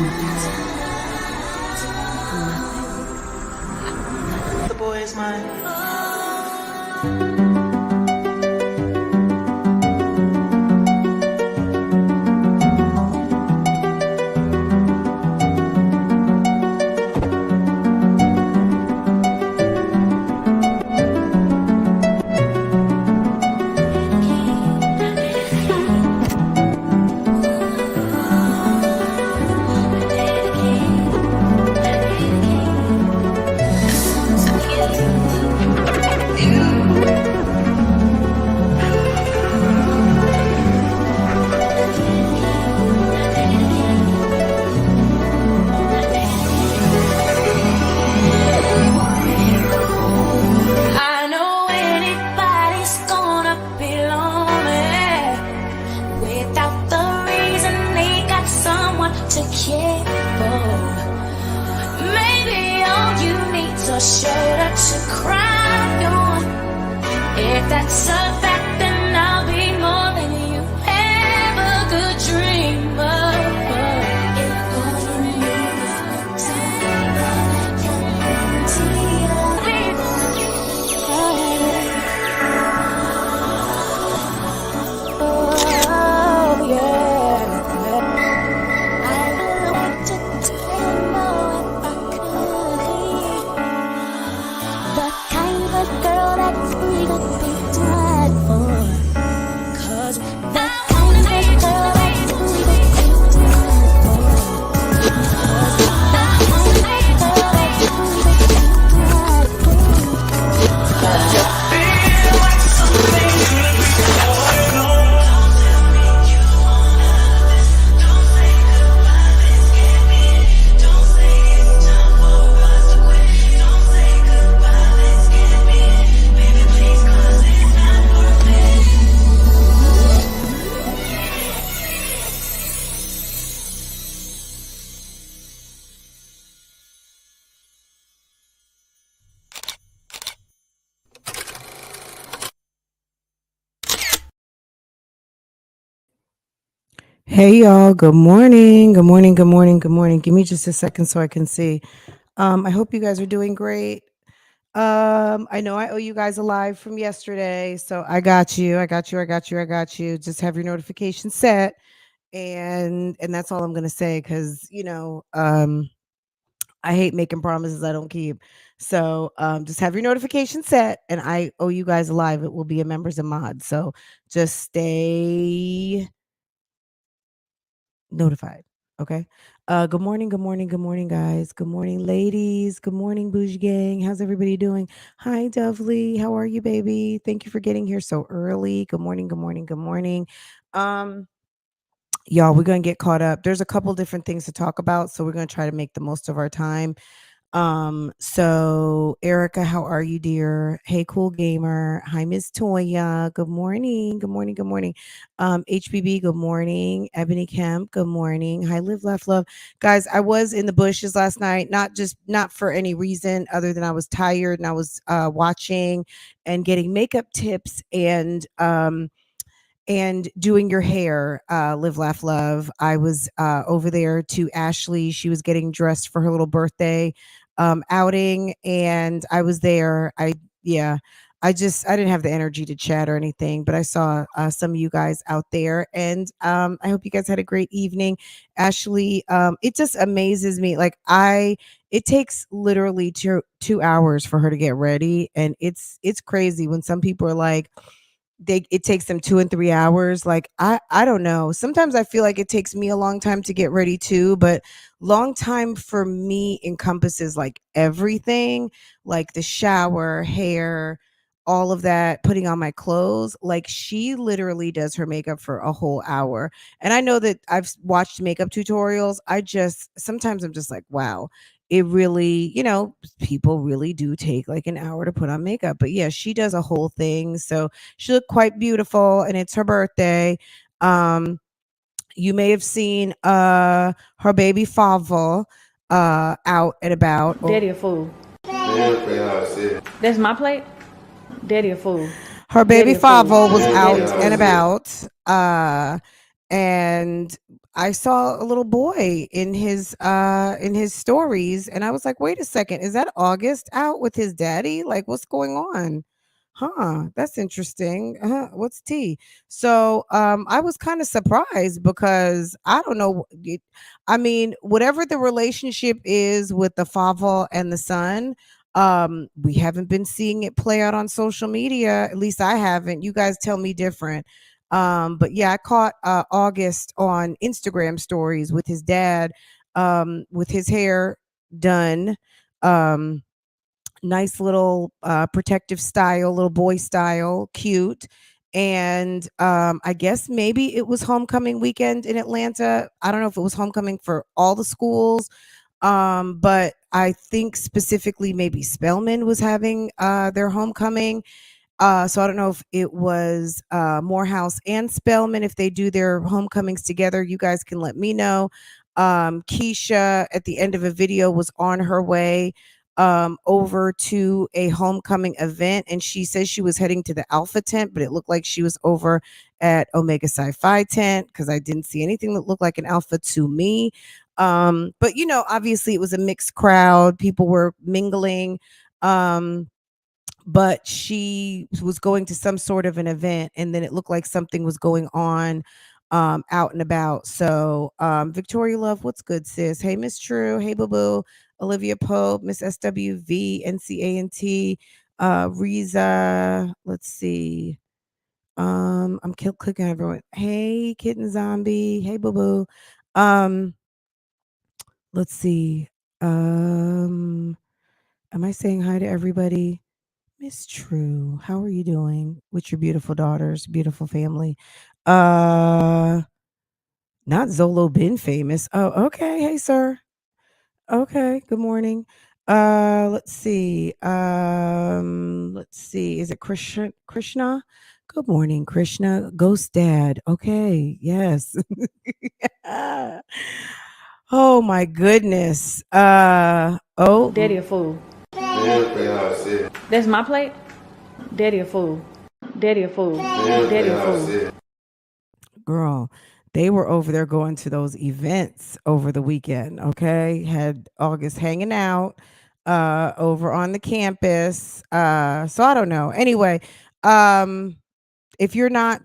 The boy is mine. Hey y'all, good morning. Good morning. Good morning. Good morning. Give me just a second so I can see. I hope you guys are doing great. I know I owe you guys a live from yesterday, so I got you. I got you. I got you. I got you. Just have your notification set, and that's all I'm gonna say because I hate making promises I don't keep. So just have your notification set, and I owe you guys a live. It will be a members and mods, so just stay notified. Okay. Good morning, good morning, good morning, guys. Good morning, ladies. Good morning, BougieGang. How's everybody doing? Hi, Dovely. How are you, baby? Thank you for getting here so early. Good morning, good morning, good morning. Y'all, we're gonna get caught up. There's a couple different things to talk about, so we're gonna try to make the most of our time. So Erica, how are you, dear? Hey, cool gamer. Hi, Miss Toya. Good morning. Good morning. Good morning. HBB, good morning. Ebony Kemp, good morning. Hi, Live, Laugh, Love. Guys, I was in the bushes last night, not for any reason other than I was tired and I was watching and getting makeup tips and doing your hair, Live, Laugh, Love. I was over there to Ashley. She was getting dressed for her little birthday outing, and I was there. I didn't have the energy to chat or anything, but I saw some of you guys out there, and I hope you guys had a great evening. Ashley, it just amazes me. It takes literally 2 hours for her to get ready, and it's crazy when some people are like, it takes them 2 and 3 hours. Like, I don't know. Sometimes I feel like it takes me a long time to get ready too, but long time for me encompasses like everything, like the shower, hair, all of that, putting on my clothes. Like, she literally does her makeup for a whole hour. And I know that I've watched makeup tutorials. Sometimes I'm just like, wow, it really, people really do take like an hour to put on makeup. But yeah, she does a whole thing. So she looked quite beautiful, and it's her birthday. You may have seen her baby Favo out and about. Daddy a fool. That's my plate. Daddy a fool. Her baby Favo was out and about. And I saw a little boy in his stories, and I was like, wait a second, is that August out with his daddy? Like, what's going on? Huh, that's interesting. What's tea? So I was kind of surprised because I don't know. I mean, whatever the relationship is with the father and the son, we haven't been seeing it play out on social media. At least I haven't. You guys tell me different. But yeah, I caught August on Instagram stories with his dad, with his hair done. Um, Nice little protective style, little boy style, cute. And I guess maybe it was homecoming weekend in Atlanta. I don't know if it was homecoming for all the schools, but I think specifically maybe Spelman was having their homecoming. So I don't know if it was Morehouse and Spelman. If they do their homecomings together, you guys can let me know. Keisha at the end of a video was on her way over to a homecoming event, and she says she was heading to the Alpha tent, but it looked like she was over at Omega Sci-Fi tent because I didn't see anything that looked like an Alpha to me. But you know, obviously it was a mixed crowd. People were mingling. But she was going to some sort of an event, and then it looked like something was going on out and about. So Victoria Love, what's good, sis? Hey, Miss True. Hey, Boo Boo. Olivia Pope, Miss SWV, NCANT, Riza. Let's see. I'm clicking everyone. Hey, Kitten Zombie. Hey, Boo Boo. Let's see. Am I saying hi to everybody? Miss True, how are you doing with your beautiful daughters, beautiful family? Not Zolo been famous. Oh, okay. Hey, sir. Okay. Good morning. Let's see. Let's see. Is it Krishna? Krishna? Good morning, Krishna. Ghost Dad. Okay. Yes. Oh my goodness. Oh. Daddy a fool. That's my plate? Daddy a fool. Daddy a fool. Daddy a fool. Girl, they were over there going to those events over the weekend. Okay. Had August hanging out over on the campus. So I don't know. Anyway, if you're not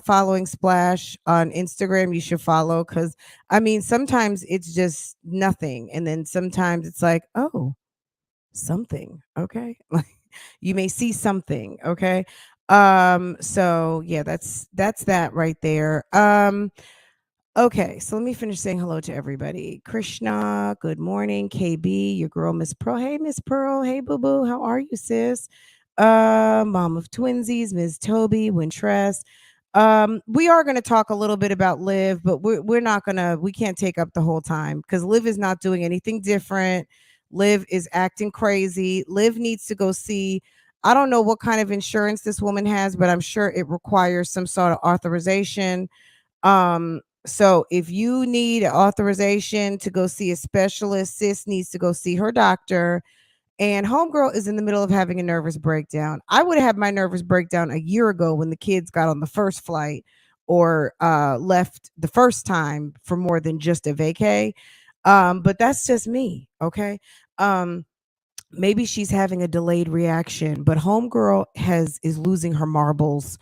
following Splash on Instagram, you should follow, because I mean sometimes it's just nothing, and then sometimes it's like, oh, something. Okay. Like you may see something. Okay. So yeah, that's that right there. Okay, so let me finish saying hello to everybody. Krishna, good morning. KB, your girl Miss Pearl. Hey, Miss Pearl. Hey, boo boo. How are you, sis? Mom of twinsies, Ms. Toby, Wintress. We are going to talk a little bit about Liv, but we're not gonna. We can't take up the whole time because Liv is not doing anything different. Liv is acting crazy. Liv needs to go see. I don't know what kind of insurance this woman has, but I'm sure it requires some sort of authorization. So if you need authorization to go see a specialist, sis needs to go see her doctor. And homegirl is in the middle of having a nervous breakdown. I would have had my nervous breakdown a year ago when the kids got on the first flight or left the first time for more than just a vacay. But that's just me. Okay. Maybe she's having a delayed reaction, but homegirl is losing her marbles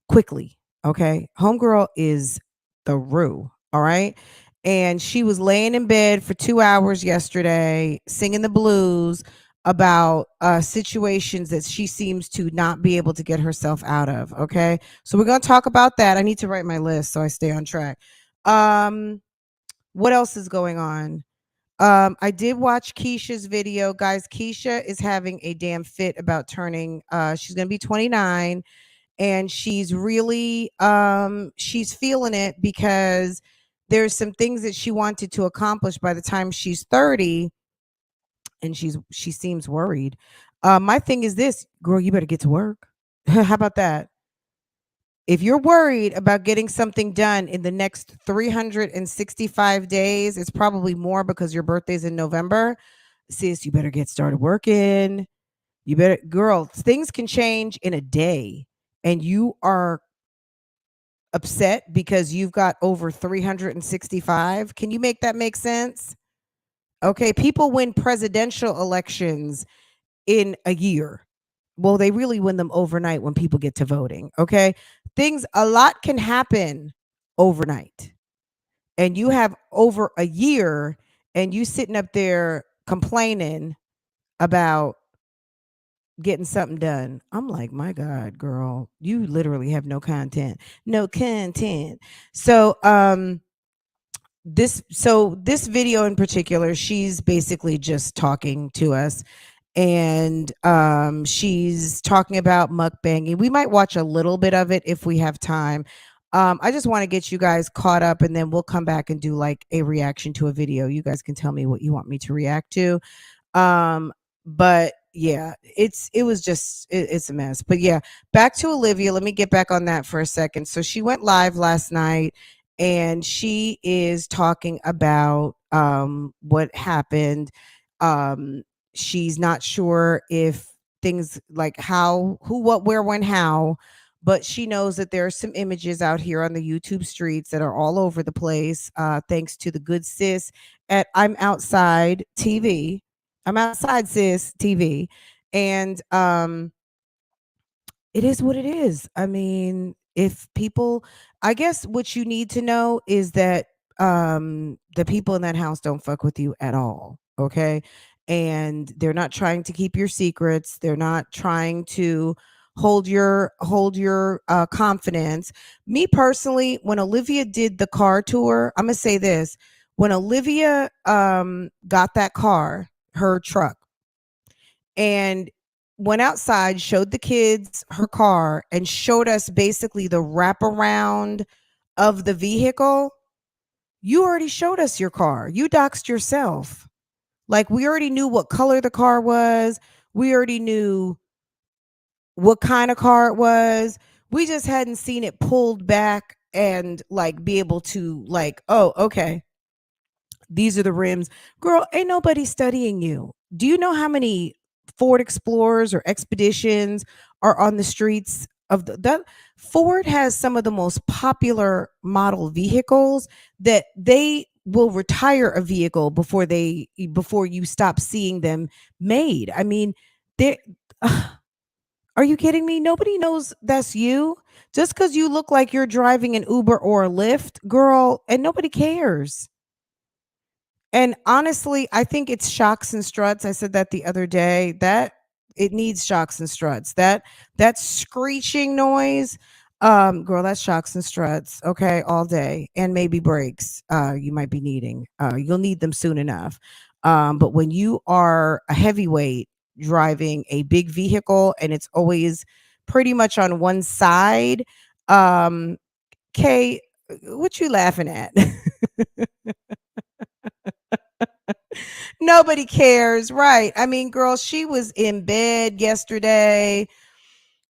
quickly. Okay. Homegirl is the rue. All right. And she was laying in bed for 2 hours yesterday, singing the blues about situations that she seems to not be able to get herself out of. Okay. So we're going to talk about that. I need to write my list so I stay on track. What else is going on? I did watch Keisha's video. Guys, Keisha is having a damn fit about turning, she's going to be 29. And she's really she's feeling it because there's some things that she wanted to accomplish by the time she's 30, and she seems worried. My thing is this, girl, you better get to work. How about that? If you're worried about getting something done in the next 365 days, it's probably more because your birthday's in November. Sis, you better get started working. You better, girl, things can change in a day, and you are upset because you've got over 365. Can you make that make sense? Okay, people win presidential elections in a year. Well, they really win them overnight when people get to voting. Okay, a lot can happen overnight, and you have over a year, and you sitting up there complaining about getting something done. I'm like, my God, girl, you literally have no content. No content. So this video in particular, she's basically just talking to us, and she's talking about mukbanging. We might watch a little bit of it if we have time. I just want to get you guys caught up, and then we'll come back and do like a reaction to a video. You guys can tell me what you want me to react to. But yeah, it's a mess. But yeah, back to Olivia. Let me get back on that for a second. So she went live last night, and she is talking about what happened. She's not sure if things like how, who, what, where, when, how, but she knows that there are some images out here on the YouTube streets that are all over the place, thanks to the good sis at I'm Outside TV. I'm Outside Sis TV. And it is what it is. I mean, if people, I guess what you need to know is that the people in that house don't fuck with you at all. Okay. And they're not trying to keep your secrets. They're not trying to hold your confidence. Me personally, when Olivia did the car tour, I'm gonna say this: when Olivia got that car, her truck, and went outside, showed the kids her car, and showed us basically the wraparound of the vehicle. You already showed us your car. You doxed yourself. Like, we already knew what color the car was. We already knew what kind of car it was. We just hadn't seen it pulled back and like be able to like, oh, okay, these are the rims. Girl, ain't nobody studying you. Do you know how many Ford Explorers or Expeditions are on the streets of that? Ford has some of the most popular model vehicles that they will retire a vehicle before you stop seeing them made. I mean, they are you kidding me? Nobody knows that's you. Just because you look like you're driving an Uber or a Lyft, girl, and nobody cares. And honestly, I think it's shocks and struts. I said that the other day, that it needs shocks and struts. That screeching noise, girl, that's shocks and struts. Okay, all day, and maybe brakes. You might be needing. You'll need them soon enough. But when you are a heavyweight driving a big vehicle and it's always pretty much on one side, Kay, what you laughing at? Nobody cares, right? I mean, girl, she was in bed yesterday.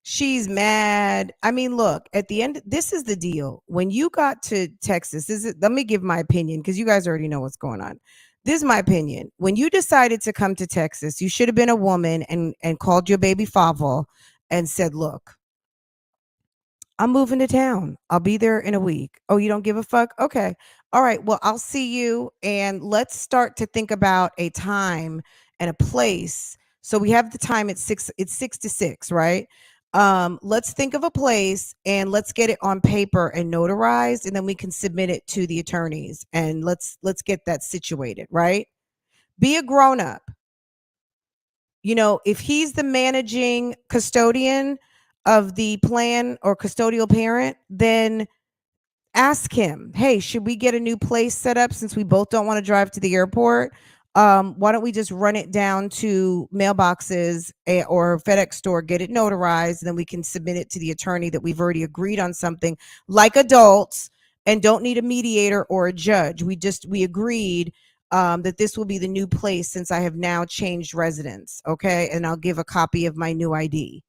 She's mad. I mean, look, at the end, this is the deal. When you got to Texas, let me give my opinion because you guys already know what's going on. This is my opinion. When you decided to come to Texas, you should have been a woman and called your baby Favo and said, look, I'm moving to town. I'll be there in a week. Oh, you don't give a fuck? Okay. All right. Well, I'll see you. And let's start to think about a time and a place. So we have the time at 6. It's 6 to 6, right? Let's think of a place and let's get it on paper and notarized, and then we can submit it to the attorneys. And let's get that situated, right? Be a grown up. You know, if he's the managing custodian of the plan or custodial parent, then ask him, hey, should we get a new place set up since we both don't want to drive to the airport? Why don't we just run it down to mailboxes or FedEx store, get it notarized, and then we can submit it to the attorney that we've already agreed on something like adults and don't need a mediator or a judge. We agreed that this will be the new place since I have now changed residence. Okay. And I'll give a copy of my new ID.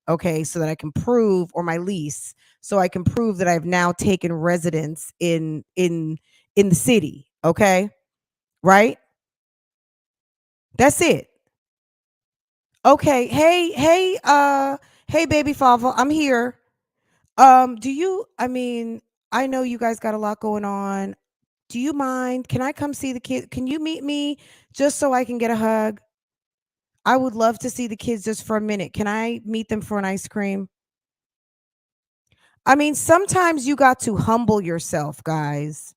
Okay. So that I can prove, or my lease, so I can prove that I've now taken residence in the city. Okay. Right. That's it. Okay. Hey, baby Fava, I'm here. I mean, I know you guys got a lot going on. Do you mind? Can I come see the kids? Can you meet me just so I can get a hug? I would love to see the kids just for a minute. Can I meet them for an ice cream? I mean, sometimes you got to humble yourself, guys.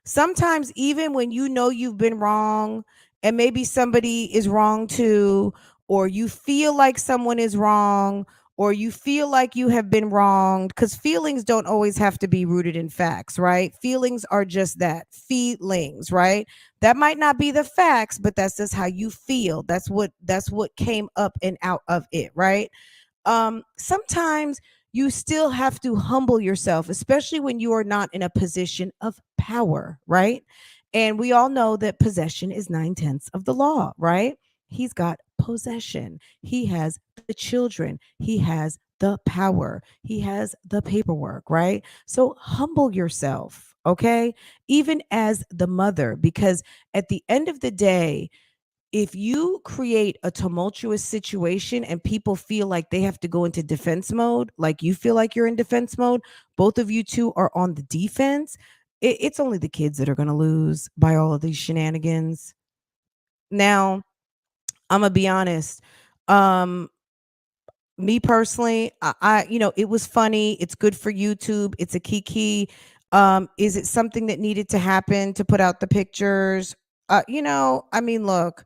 Sometimes, even when you know you've been wrong, and maybe somebody is wrong too, or you feel like someone is wrong, or you feel like you have been wronged, because feelings don't always have to be rooted in facts, right? Feelings are just that, feelings, right? That might not be the facts, but that's just how you feel. That's what came up and out of it, right? Sometimes you still have to humble yourself, especially when you are not in a position of power, right? And we all know that possession is 9/10 of the law, right? He's got possession. He has the children. He has the power. He has the paperwork, right? So humble yourself, okay? Even as the mother, because at the end of the day, if you create a tumultuous situation and people feel like they have to go into defense mode, like you feel like you're in defense mode, both of you two are on the defense. It's only the kids that are going to lose by all of these shenanigans. Now, I'm going to be honest. Um, Me personally, it was funny. It's good for YouTube. It's a kiki. Is it something that needed to happen to put out the pictures? I mean, look,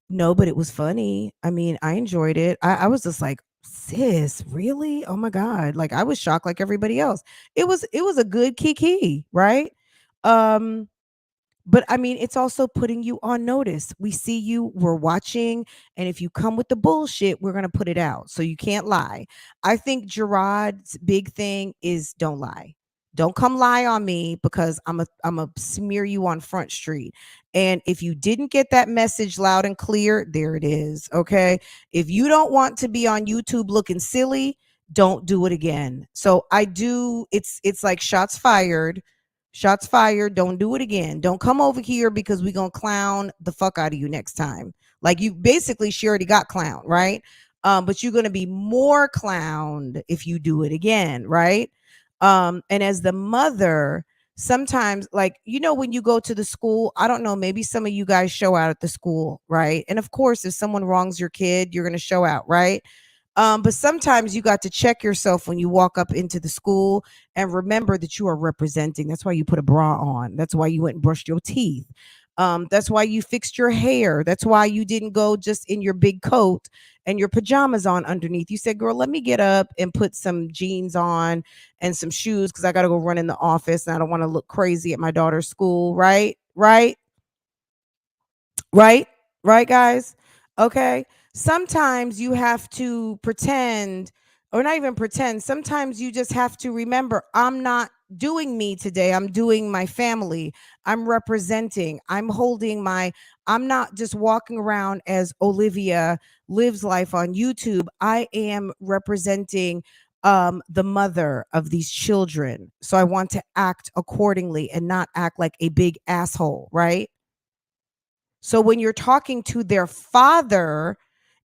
no, but it was funny. I mean, I enjoyed it. I was just like, sis, really? Oh my God. Like I was shocked like everybody else. It was a good kiki, right? Um, but I mean, it's also putting you on notice. We see you, we're watching, and if you come with the bullshit, we're gonna put it out. So you can't lie. I think Gerard's big thing is don't lie. Don't come lie on me because I'm a smear you on Front Street. And if you didn't get that message loud and clear, there it is. Okay. If you don't want to be on YouTube looking silly, don't do it again. So I do, it's like shots fired. Shots fired. Don't do it again. Don't come over here because we're going to clown the fuck out of you next time. Like you basically, she already got clowned, right? But you're going to be more clowned if you do it again, right? And as the mother, sometimes, like, when you go to the school, I don't know, maybe some of you guys show out at the school, right? And of course, if someone wrongs your kid, you're going to show out, right? But sometimes you got to check yourself when you walk up into the school and remember that you are representing. That's why you put a bra on. That's why you went and brushed your teeth. That's why you fixed your hair. That's why you didn't go just in your big coat and your pajamas on underneath. You said, girl, let me get up and put some jeans on and some shoes because I got to go run in the office and I don't want to look crazy at my daughter's school. Right? Right? Right? Right, guys? Okay. Sometimes you have to pretend, or not even pretend. Sometimes you just have to remember, I'm not doing me today. I'm doing my family. I'm representing. I'm not just walking around as Olivia Lives Life on YouTube. I am representing the mother of these children. So I want to act accordingly and not act like a big asshole, right? So when you're talking to their father,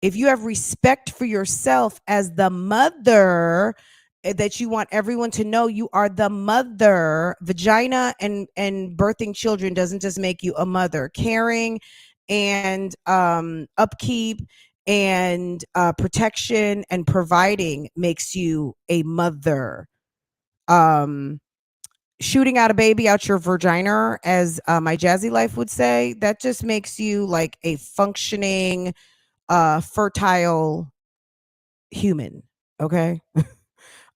if you have respect for yourself as the mother, that you want everyone to know you are the mother. Vagina and birthing children doesn't just make you a mother. Caring and upkeep and protection and providing makes you a mother. Shooting out a baby out your vagina, as Myjazzylife would say, that just makes you like a functioning, fertile human. Okay.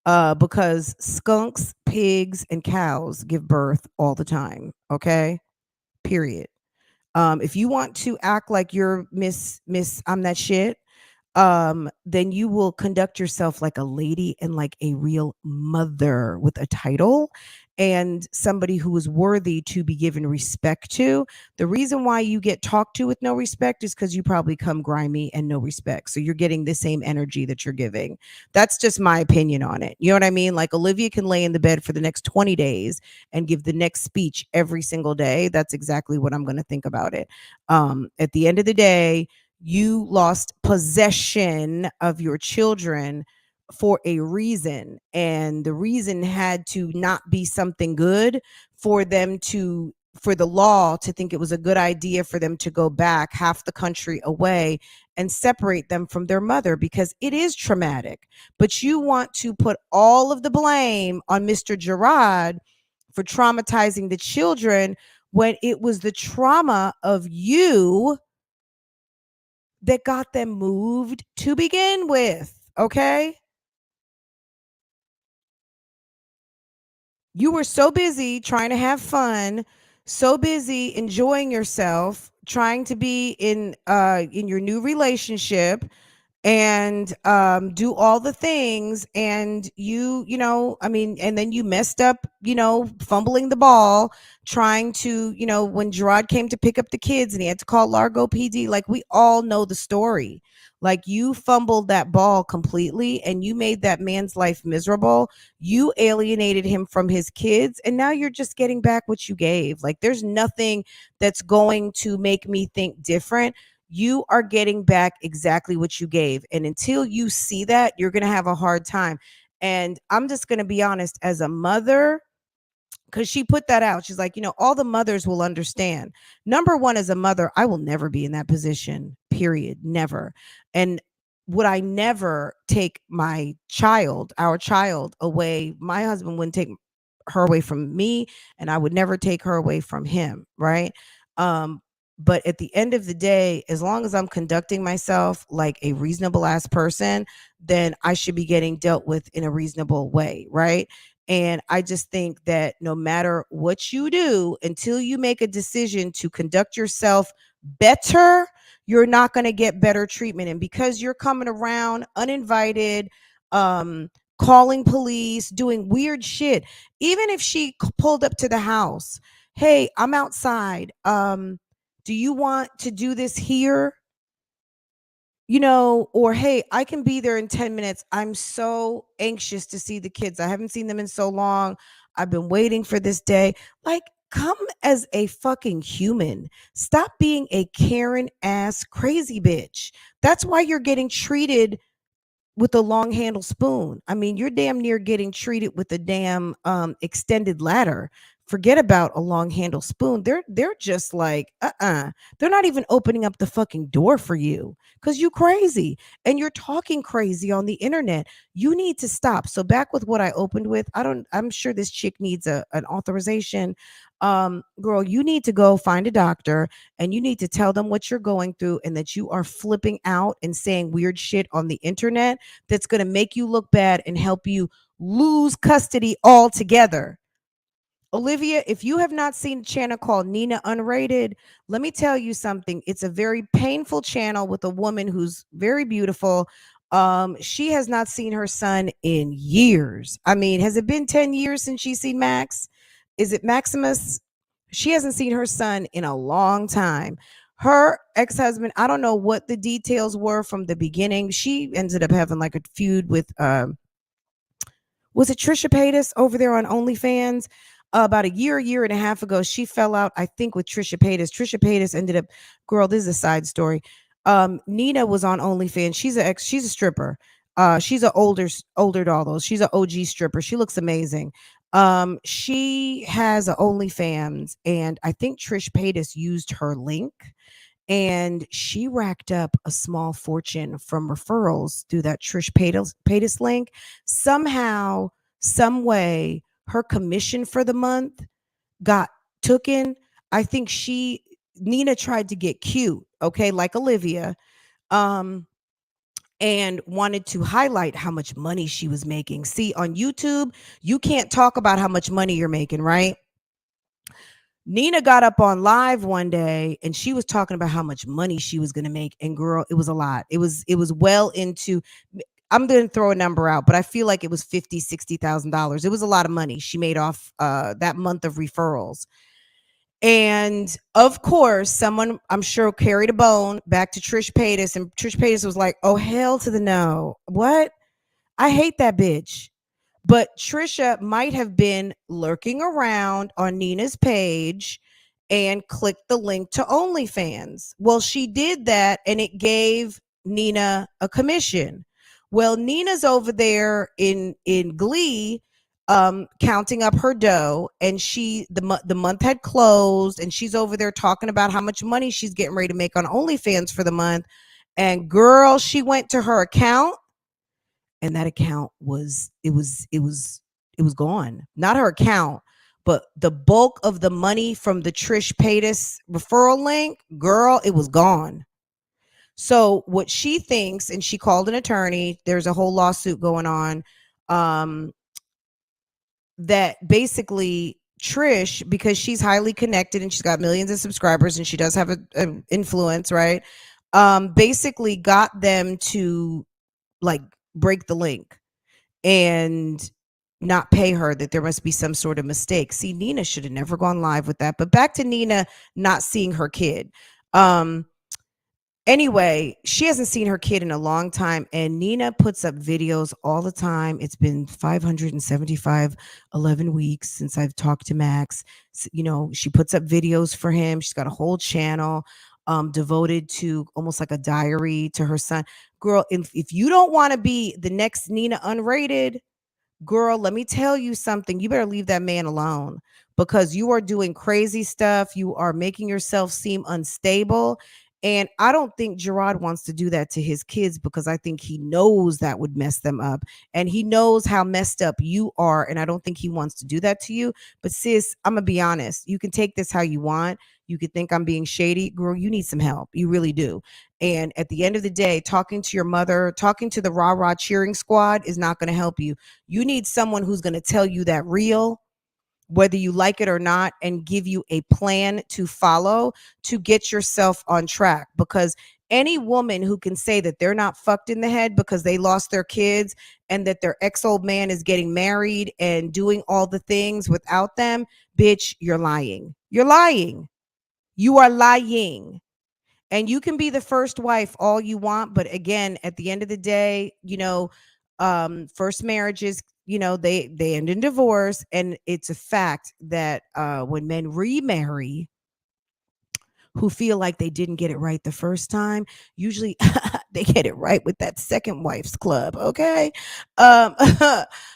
Because skunks, pigs, and cows give birth all the time. Okay. Period. If you want to act like you're Miss I'm that shit, then you will conduct yourself like a lady and like a real mother with a title and somebody who is worthy to be given respect to. The reason why you get talked to with no respect is because you probably come grimy and no respect. So you're getting the same energy that you're giving. That's just my opinion on it. You know what I mean? Like Olivia can lay in the bed for the next 20 days and give the next speech every single day. That's exactly what I'm going to think about it. At the end of the day, you lost possession of your children for a reason, and the reason had to not be something good for them to, for the law to think it was a good idea for them to go back half the country away and separate them from their mother, because it is traumatic. But you want to put all of the blame on Mr. Gerard for traumatizing the children when it was the trauma of you that got them moved to begin with, okay? You were so busy trying to have fun, so busy enjoying yourself, trying to be in your new relationship, and do all the things, and you know, I mean, and then you messed up, you know, fumbling the ball, trying to, you know, when Gerard came to pick up the kids and he had to call Largo PD, like, we all know the story. Like, you fumbled that ball completely and you made that man's life miserable. You alienated him from his kids, and now you're just getting back what you gave. Like, there's nothing that's going to make me think different. You are getting back exactly what you gave. And until you see that, you're going to have a hard time. And I'm just going to be honest, as a mother, because she put that out. She's like, you know, all the mothers will understand. Number one, as a mother, I will never be in that position, period. Never. And would I never take my child, our child, away? My husband wouldn't take her away from me, and I would never take her away from him, right? But at the end of the day, as long as I'm conducting myself like a reasonable ass person, then I should be getting dealt with in a reasonable way, right? And I just think that no matter what you do, until you make a decision to conduct yourself better, you're not going to get better treatment. And because you're coming around uninvited, calling police, doing weird shit, even if she pulled up to the house, hey, I'm outside. Do you want to do this here? You know, or hey, I can be there in 10 minutes. I'm so anxious to see the kids. I haven't seen them in so long. I've been waiting for this day. Like, come as a fucking human. Stop being a Karen ass crazy bitch. That's why you're getting treated with a long handle spoon. I mean, you're damn near getting treated with a damn extended ladder. Forget about a long handle spoon. They're just like, they're not even opening up the fucking door for you because you crazy and you're talking crazy on the internet. You need to stop. So back with what I opened with, I'm sure this chick needs an authorization. Girl, you need to go find a doctor and you need to tell them what you're going through and that you are flipping out and saying weird shit on the internet that's going to make you look bad and help you lose custody altogether. Olivia, if you have not seen a channel called Nina Unrated, let me tell you something. It's a very painful channel with a woman who's very beautiful. She has not seen her son in years. I mean, has it been 10 years since she's seen Max? Is it Maximus? She hasn't seen her son in a long time. Her ex-husband, I don't know what the details were from the beginning. She ended up having like a feud with was it Trisha Paytas over there on OnlyFans? About a year and a half ago, she fell out, I think, with Trisha Paytas. Trisha Paytas ended up, girl, this is a side story. Nina was on OnlyFans. She's a stripper. She's an older doll though. She's an OG stripper. She looks amazing. She has an OnlyFans, and I think Trish Paytas used her link, and she racked up a small fortune from referrals through that Trish Paytas link. Somehow, some way, her commission for the month got taken. I think Nina tried to get cute, okay, like Olivia, and wanted to highlight how much money she was making. See, on YouTube, you can't talk about how much money you're making, right? Nina got up on live one day and she was talking about how much money she was going to make. And girl, it was a lot. It was well into, I'm going to throw a number out, but I feel like it was $50,000-$60,000. It was a lot of money she made off that month of referrals. And of course, someone, I'm sure, carried a bone back to Trish Paytas, and Trish Paytas was like, oh, hell to the no. What? I hate that bitch. But Trisha might have been lurking around on Nina's page and clicked the link to OnlyFans. Well, she did that and it gave Nina a commission. Well, Nina's over there in Glee, counting up her dough, and the month had closed, and she's over there talking about how much money she's getting ready to make on OnlyFans for the month. And girl, she went to her account, and that account was gone. Not her account, but the bulk of the money from the Trish Paytas referral link, girl, it was gone. So what she thinks, and she called an attorney, there's a whole lawsuit going on, that basically Trish, because she's highly connected and she's got millions of subscribers and she does have an influence, right? Basically got them to like break the link and not pay her, that there must be some sort of mistake. See, Nina should have never gone live with that. But back to Nina not seeing her kid. Anyway, she hasn't seen her kid in a long time, and Nina puts up videos all the time. It's been 575 11 weeks since I've talked to Max. You know, she puts up videos for him. She's got a whole channel devoted to almost like a diary to her son. Girl, if you don't want to be the next Nina Unrated, girl, let me tell you something. You better leave that man alone, because you are doing crazy stuff. You are making yourself seem unstable. And I don't think Gerard wants to do that to his kids, because I think he knows that would mess them up. And he knows how messed up you are. And I don't think he wants to do that to you. But sis, I'm going to be honest. You can take this how you want. You could think I'm being shady. Girl, you need some help. You really do. And at the end of the day, talking to your mother, talking to the rah-rah cheering squad is not going to help you. You need someone who's going to tell you that real, whether you like it or not, and give you a plan to follow to get yourself on track. Because any woman who can say that they're not fucked in the head because they lost their kids and that their ex-old man is getting married and doing all the things without them, bitch, you're lying. You're lying. You are lying. And you can be the first wife all you want, but again, at the end of the day, you know, first marriages, you know, they end in divorce. And it's a fact that when men remarry who feel like they didn't get it right the first time, usually they get it right with that second wife's club. Okay. Um,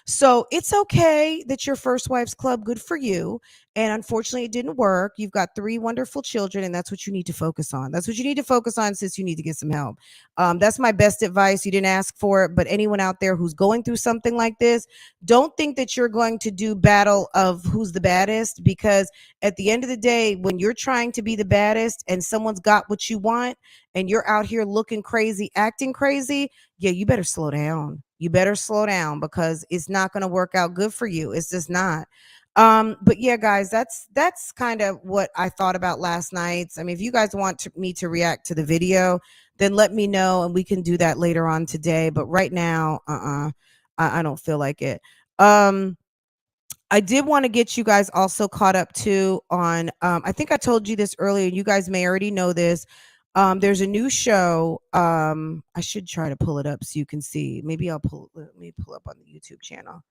so it's okay that your first wife's club, good for you. And unfortunately, it didn't work. You've got 3 wonderful children, and that's what you need to focus on. That's what you need to focus on, since you need to get some help. That's my best advice. You didn't ask for it, but anyone out there who's going through something like this, don't think that you're going to do battle of who's the baddest, because at the end of the day, when you're trying to be the baddest and someone's got what you want and you're out here looking crazy, acting crazy, yeah, you better slow down. You better slow down, because it's not going to work out good for you. It's just not. But yeah, guys, that's kind of what I thought about last night. I mean, if you guys want me to react to the video, then let me know and we can do that later on today. But right now, I don't feel like it. I did want to get you guys also caught up too on, I think I told you this earlier. You guys may already know this. There's a new show. I should try to pull it up so you can see. Maybe let me pull up on the YouTube channel.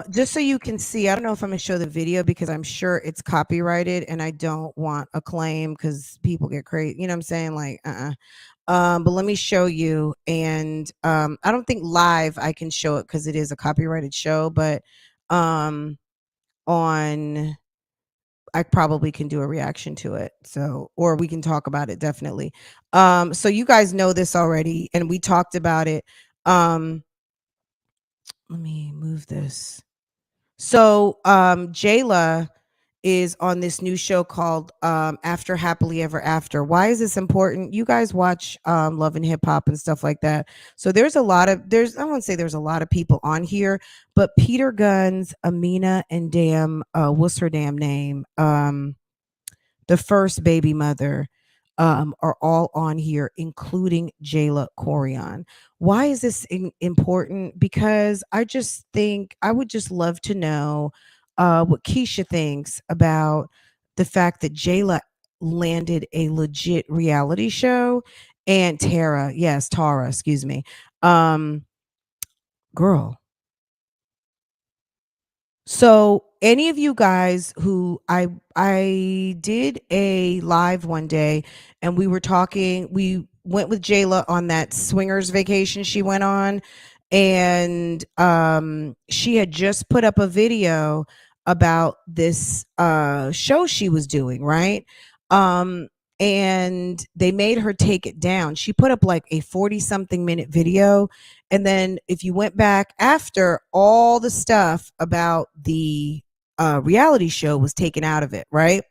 Just so you can see. I don't know if I'm gonna show the video because I'm sure it's copyrighted and I don't want a claim because people get crazy. You know what I'm saying? Like, but let me show you. And I don't think live I can show it because it is a copyrighted show, but on I probably can do a reaction to it. So, or we can talk about it definitely. So you guys know this already, and we talked about it. Let me move this. So Jayla is on this new show called After Happily Ever After. Why is this important? You guys watch Love and Hip Hop and stuff like that. So there's I won't say there's a lot of people on here, but Peter Guns, Amina, and what's her damn name? The first baby mother are all on here, including jaylakoriyan. Why is this important? Because I just think I would just love to know what Keisha thinks about the fact that Jayla landed a legit reality show, and Tara, excuse me, girl. So any of you guys who I did a live one day and we were talking, we went with Jayla on that swingers vacation she went on, and she had just put up a video about this show she was doing, right? And they made her take it down. She put up like a 40 something minute video, and then if you went back after, all the stuff about the reality show was taken out of it, right?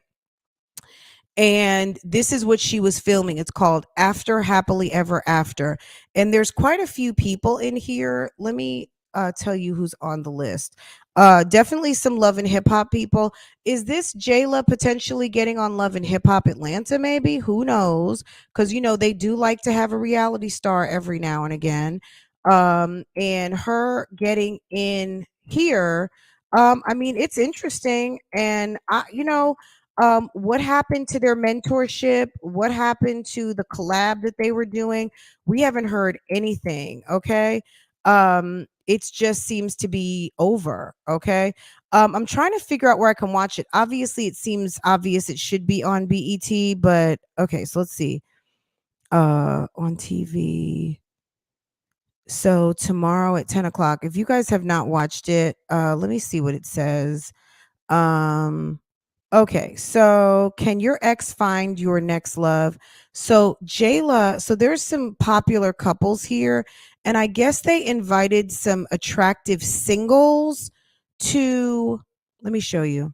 And this is what she was filming. It's called After Happily Ever After. And there's quite a few people in here. Let me tell you who's on the list. Definitely some Love and Hip Hop people. Is this Jayla potentially getting on Love and Hip Hop Atlanta? Maybe, who knows? Because you know they do like to have a reality star every now and again. And her getting in here, I mean, it's interesting. And what happened to their mentorship? What happened to the collab that they were doing? We haven't heard anything. Okay. It just seems to be over. Okay. I'm trying to figure out where I can watch it. Obviously, it seems obvious it should be on BET, but okay, so let's see. On TV. So tomorrow at 10 o'clock. If you guys have not watched it, let me see what it says. Okay, so can your ex find your next love? So Jayla, so there's some popular couples here, and I guess they invited some attractive singles to, let me show you.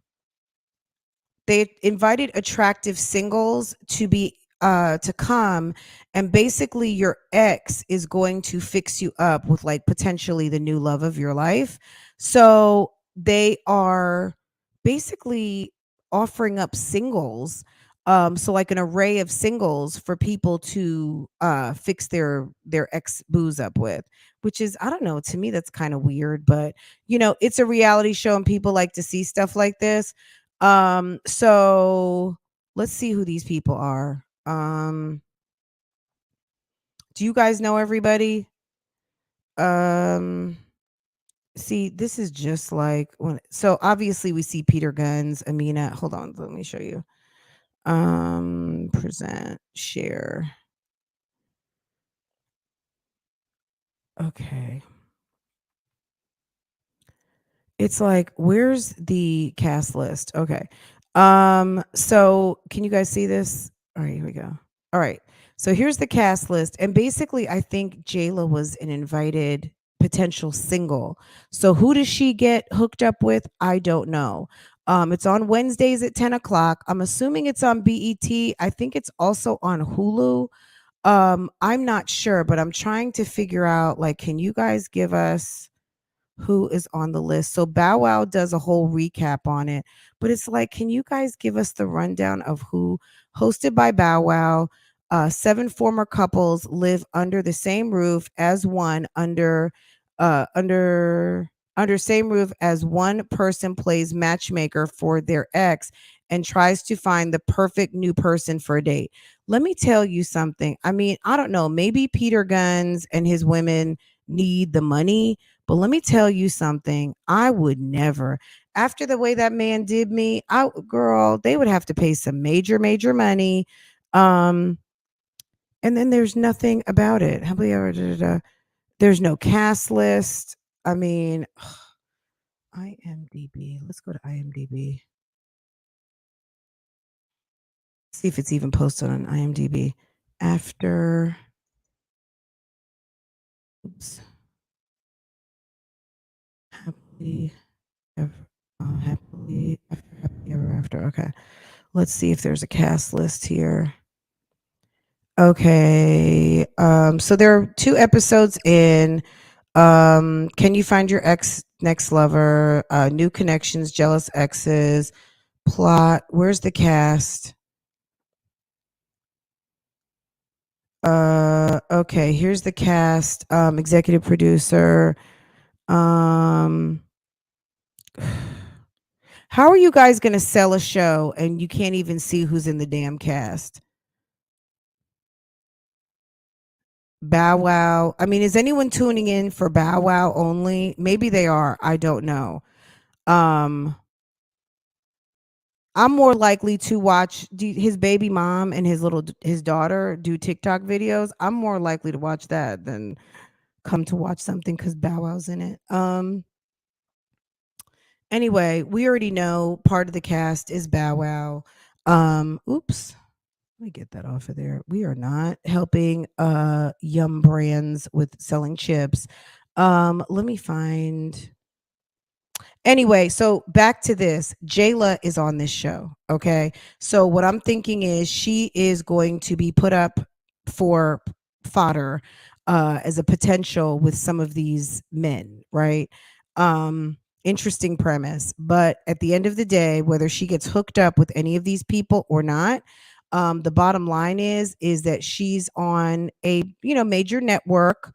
They invited attractive singles to be to come, and basically your ex is going to fix you up with like potentially the new love of your life. So they are basically offering up singles, so like an array of singles for people to fix their ex booze up with, which is, I don't know, to me that's kind of weird, but you know, it's a reality show and people like to see stuff like this. So let's see who these people are. Do you guys know everybody? See, this is just like when, so obviously we see Peter Guns, Amina. Hold on, let me show you. Present, share. Okay. It's like, where's the cast list? Okay. So can you guys see this? All right, here we go. All right. So here's the cast list. And basically, I think Jayla was an invited potential single. So who does she get hooked up with? I don't know. It's on Wednesdays at 10 o'clock. I'm assuming it's on BET. I think it's also on Hulu. I'm not sure, but I'm trying to figure out, like, can you guys give us who is on the list? So Bow Wow does a whole recap on it, but it's like, can you guys give us the rundown of who? Hosted by Bow Wow. 7 former couples live under the same roof as one under same roof as one person plays matchmaker for their ex and tries to find the perfect new person for a date. Let me tell you something. I mean, I don't know, maybe Peter Guns and his women need the money, but let me tell you something. I would never. After the way that man did me, girl, they would have to pay some major, major money. And then there's nothing about it. There's no cast list. I mean, IMDb. Let's go to IMDb. See if it's even posted on IMDb. After. Oops. Happily ever after. Okay. Let's see if there's a cast list here. Okay. So there are 2 episodes in. Can you find your ex next lover? New connections, jealous exes, plot. Where's the cast? Okay, here's the cast. Executive producer. How are you guys going to sell a show and you can't even see who's in the damn cast? Bow Wow. I mean, is anyone tuning in for Bow Wow only? Maybe they are. I don't know. I'm more likely to watch his baby mom and his daughter do TikTok videos. I'm more likely to watch that than come to watch something because Bow Wow's in it. Anyway, we already know part of the cast is Bow Wow. Oops. Let me get that off of there. We are not helping Yum Brands with selling chips. Let me find. Anyway, so back to this. Jayla is on this show. Okay. So what I'm thinking is she is going to be put up for fodder as a potential with some of these men, right? Interesting premise. But at the end of the day, whether she gets hooked up with any of these people or not, the bottom line is that she's on a major network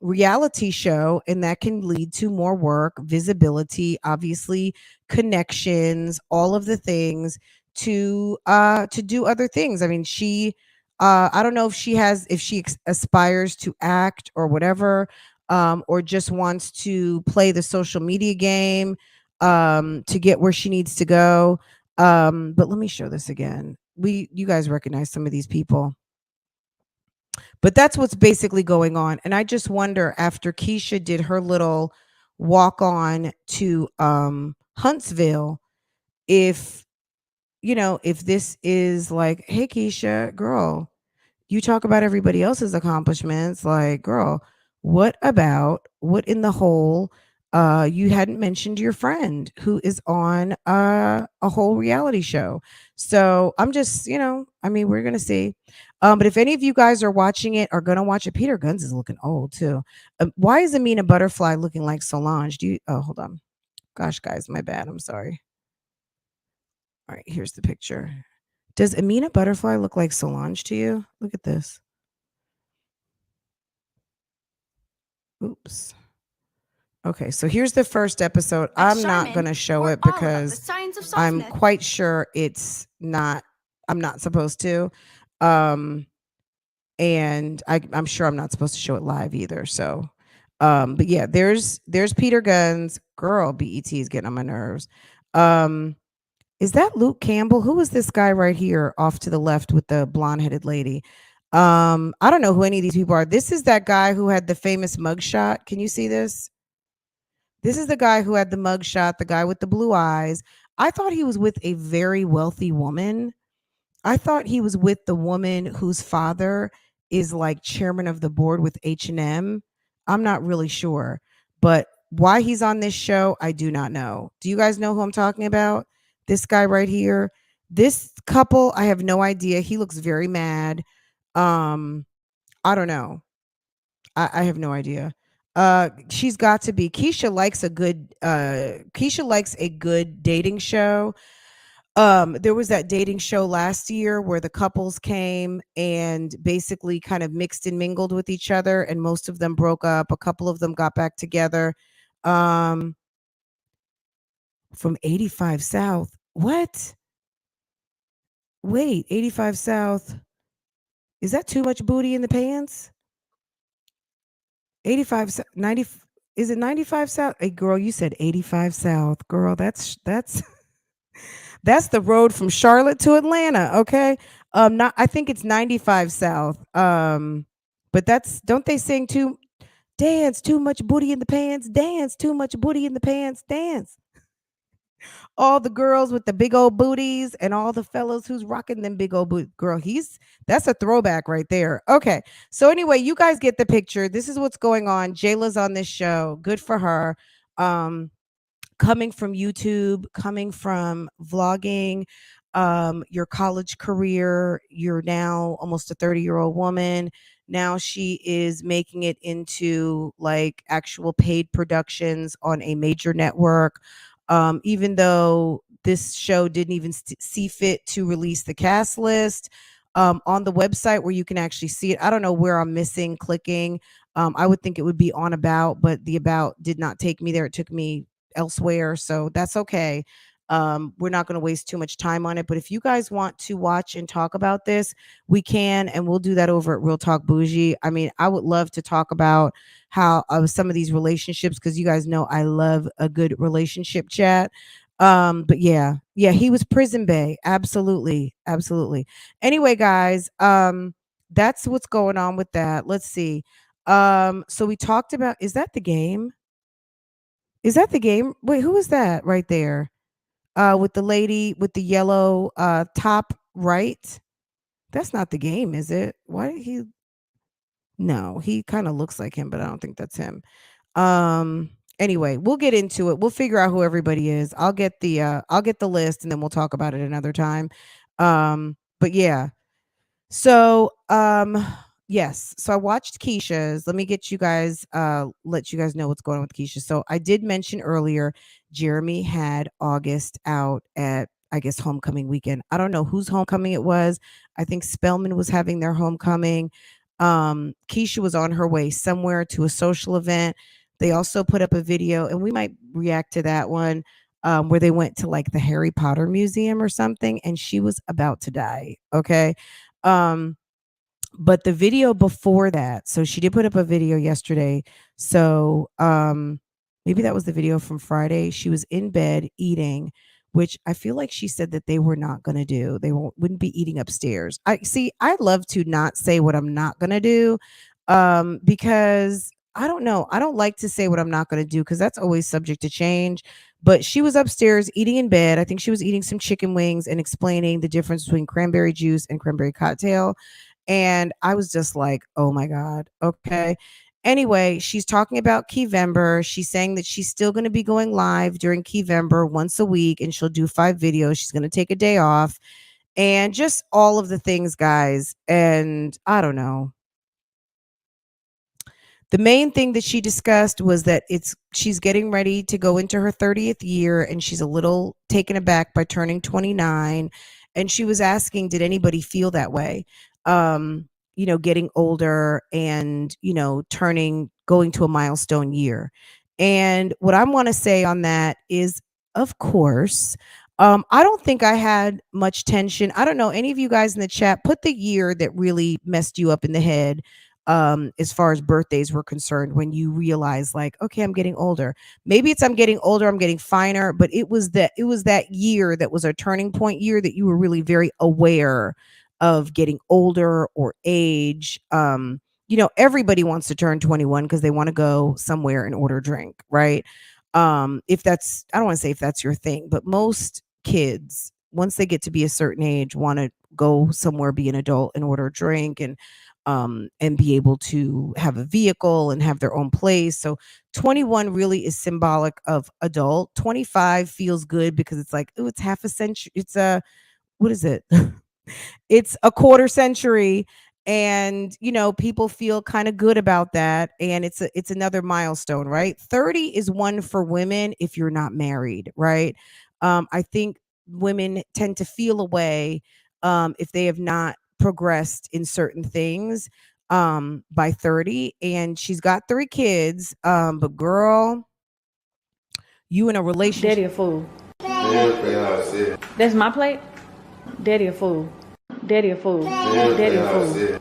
reality show, and that can lead to more work, visibility, obviously connections, all of the things to do other things. I mean, she I don't know if she aspires to act or whatever, or just wants to play the social media game to get where she needs to go. But let me show this again. You guys recognize some of these people. But that's what's basically going on. And I just wonder, after Keisha did her little walk on to Huntsville, if if this is like, hey Keisha, girl, you talk about everybody else's accomplishments, like, girl, what in the whole you hadn't mentioned your friend who is on a whole reality show. So I'm just, I mean, we're gonna see. But if any of you guys are watching it, are gonna watch it, Peter Guns is looking old too. Why is Amina Butterfly looking like Solange? Hold on. Gosh, guys, my bad. I'm sorry. All right, here's the picture. Does Amina Butterfly look like Solange to you? Look at this. Oops. Okay, so here's the first episode. I'm not going to show it because I'm quite sure I'm not supposed to. And I'm sure I'm not supposed to show it live either. So, but yeah, there's Peter Guns. Girl, BET is getting on my nerves. Is that Luke Campbell? Who is this guy right here off to the left with the blonde-headed lady? I don't know who any of these people are. This is that guy who had the famous mugshot. Can you see this? This is the guy who had the mugshot, the guy with the blue eyes. I thought he was with a very wealthy woman. I thought he was with the woman whose father is like chairman of the board with H&M. I'm not really sure, but why he's on this show, I do not know. Do you guys know who I'm talking about? This guy right here. This couple, I have no idea. He looks very mad. I don't know. I have no idea. She's got to be. Keisha likes a good dating show. There was that dating show last year where the couples came and basically kind of mixed and mingled with each other, and most of them broke up. A couple of them got back together. From 85 South. What? Wait, 85 South. Is that too much booty in the pants? 85 90 is it 95 South? Hey girl, you said 85 South. Girl, that's that's the road from Charlotte to Atlanta, okay? Not I think it's 95 South. But don't they sing dance too much booty in the pants, dance too much booty in the pants, dance. All the girls with the big old booties and all the fellows who's rocking them big old booty. Girl, that's a throwback right there. Okay. So anyway, you guys get the picture. This is what's going on. Jayla's on this show. Good for her. Coming from YouTube, coming from vlogging, your college career, you're now almost a 30-year-old woman. Now she is making it into like actual paid productions on a major network. Even though this show didn't even see fit to release the cast list on the website where you can actually see it. I don't know where I'm missing clicking. I would think it would be on About, but the About did not take me there. It took me elsewhere. So that's okay. We're not going to waste too much time on it. But if you guys want to watch and talk about this, we can, and we'll do that over at Real Talk Bougie. I mean, I would love to talk about how some of these relationships, because you guys know I love a good relationship chat. But yeah, he was prison bay. Absolutely, absolutely. Anyway, guys, that's what's going on with that. Let's see. So we talked about, is that the game? Is that the game? Wait, who is that right there? With the lady with the yellow top right? That's not the game, is it? Why did he? No, he kind of looks like him, but I don't think that's him. Anyway, we'll get into it. We'll figure out who everybody is. I'll get the list and then we'll talk about it another time. But yeah. So, yes. So I watched Keisha's. Let me get you guys let you guys know what's going on with Keisha. So I did mention earlier Jeremy had August out at, I guess, homecoming weekend. I don't know whose homecoming it was. I think Spellman was having their homecoming. Keisha was on her way somewhere to a social event. They also put up a video, and we might react to that one, where they went to like the Harry Potter museum or something, and she was about to die. Okay. Um, but the video before that, so she did put up a video yesterday. So maybe that was the video from Friday. She was in bed eating, which I feel like she said that they were not going to do. They wouldn't be eating upstairs. I love to not say what I'm not going to do, because I don't know. I don't like to say what I'm not going to do because that's always subject to change. But she was upstairs eating in bed. I think she was eating some chicken wings and explaining the difference between cranberry juice and cranberry cocktail. And I was just like, oh my God. Okay. Anyway, she's talking about Keyvember. She's saying that she's still going to be going live during Keyvember once a week and she'll do 5 videos. She's going to take a day off and just all of the things, guys. And I don't know. The main thing that she discussed was that she's getting ready to go into her 30th year and she's a little taken aback by turning 29. And she was asking, did anybody feel that way? Getting older and, going to a milestone year. And what I want to say on that is, of course, I don't think I had much tension. I don't know. Any of you guys in the chat, put the year that really messed you up in the head, as far as birthdays were concerned, when you realize like, okay, I'm getting older. Maybe it's I'm getting older, I'm getting finer, but it was that year that was a turning point year that you were really very aware of getting older or age. Everybody wants to turn 21 because they want to go somewhere and order a drink, right? If that's, I don't want to say if that's your thing, but most kids, once they get to be a certain age, want to go somewhere, be an adult and order a drink and be able to have a vehicle and have their own place. So 21 really is symbolic of adult. 25 feels good because it's like, oh, it's half a century. It's what is it? It's a quarter century, and people feel kind of good about that, and it's another milestone, right? 30 is one for women if you're not married, right? I think women tend to feel a way if they have not progressed in certain things by 30. And she's got 3 kids, but girl, you in a relationship. Daddy a fool. That's my plate. Daddy a fool. Daddy a fool. Daddy a fool.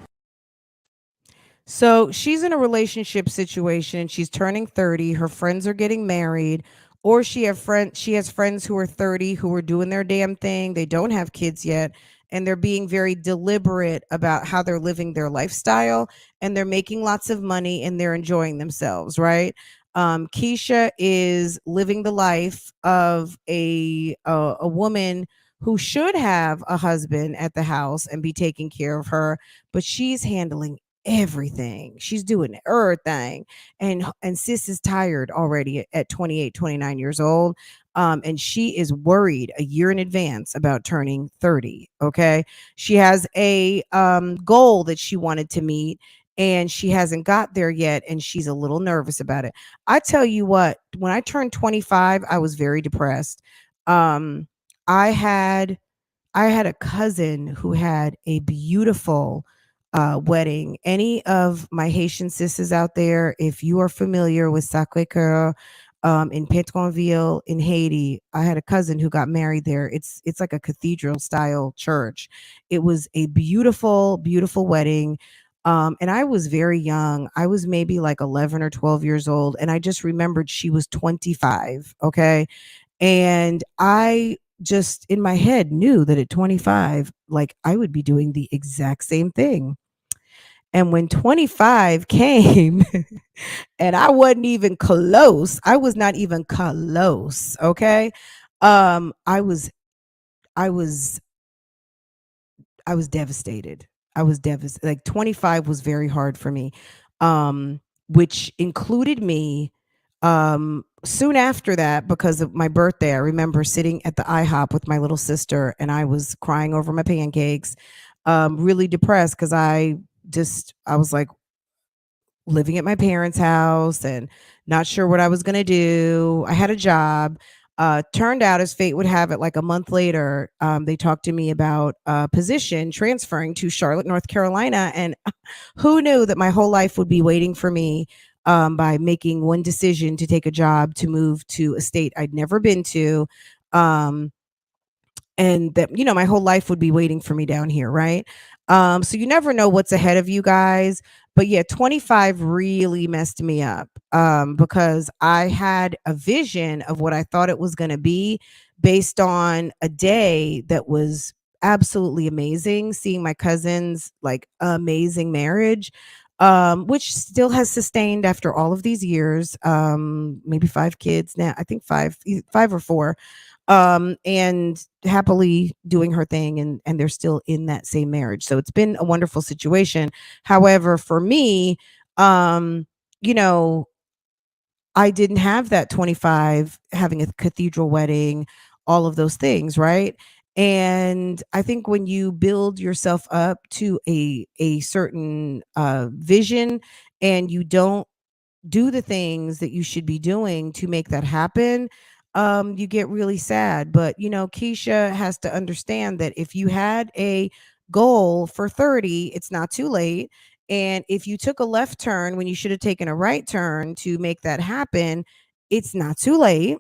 So she's in a relationship situation. She's turning 30. Her friends are getting married, or she has friends who are 30 who are doing their damn thing. They don't have kids yet, and they're being very deliberate about how they're living their lifestyle, and they're making lots of money and they're enjoying themselves, right? Keisha is living the life of a woman who should have a husband at the house and be taking care of her, but she's handling everything. She's doing everything. And sis is tired already at 28, 29 years old. And she is worried a year in advance about turning 30. Okay. She has a goal that she wanted to meet, and she hasn't got there yet, and she's a little nervous about it. I tell you what, when I turned 25, I was very depressed. I had a cousin who had a beautiful wedding. Any of my Haitian sisters out there, if you are familiar with Sacré-Cœur, in Pétionville in Haiti, I had a cousin who got married there. It's like a cathedral style church. It was a beautiful, beautiful wedding. And I was very young. I was maybe like 11 or 12 years old. And I just remembered she was 25. Okay. And I just in my head knew that at 25, like I would be doing the exact same thing. And when 25 came and I wasn't even close, I was not even close. Okay. I was I was I was devastated. I was devastated. Like 25 was very hard for me, which included me. Soon after that, because of my birthday, I remember sitting at the IHOP with my little sister, and I was crying over my pancakes, really depressed because I was like, living at my parents' house and not sure what I was going to do. I had a job. Turned out, as fate would have it, like a month later, they talked to me about a position transferring to Charlotte, North Carolina. And who knew that my whole life would be waiting for me by making one decision to take a job to move to a state I'd never been to. And that, my whole life would be waiting for me down here, right? So you never know what's ahead of you guys. But yeah, 25 really messed me up, because I had a vision of what I thought it was going to be based on a day that was absolutely amazing, seeing my cousin's like amazing marriage, which still has sustained after all of these years, maybe 5 kids now, I think five or four, and happily doing her thing, and they're still in that same marriage. So it's been a wonderful situation. However, for me, you know, I didn't have that 25 having a cathedral wedding, all of those things, right? And I think when you build yourself up to a certain vision, and you don't do the things that you should be doing to make that happen, you get really sad. But Keisha has to understand that if you had a goal for 30, it's not too late. And if you took a left turn when you should have taken a right turn to make that happen, it's not too late.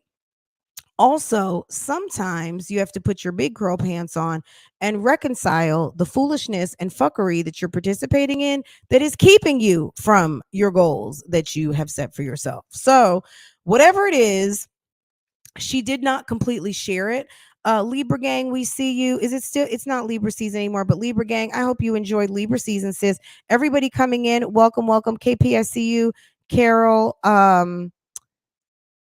Also, sometimes you have to put your big girl pants on and reconcile the foolishness and fuckery that you're participating in that is keeping you from your goals that you have set for yourself. So, whatever it is, she did not completely share it. Libra gang, we see you. Is it still? It's not Libra season anymore, but Libra gang, I hope you enjoyed Libra season, sis. Everybody coming in, welcome, welcome. KP, I see you. Carol,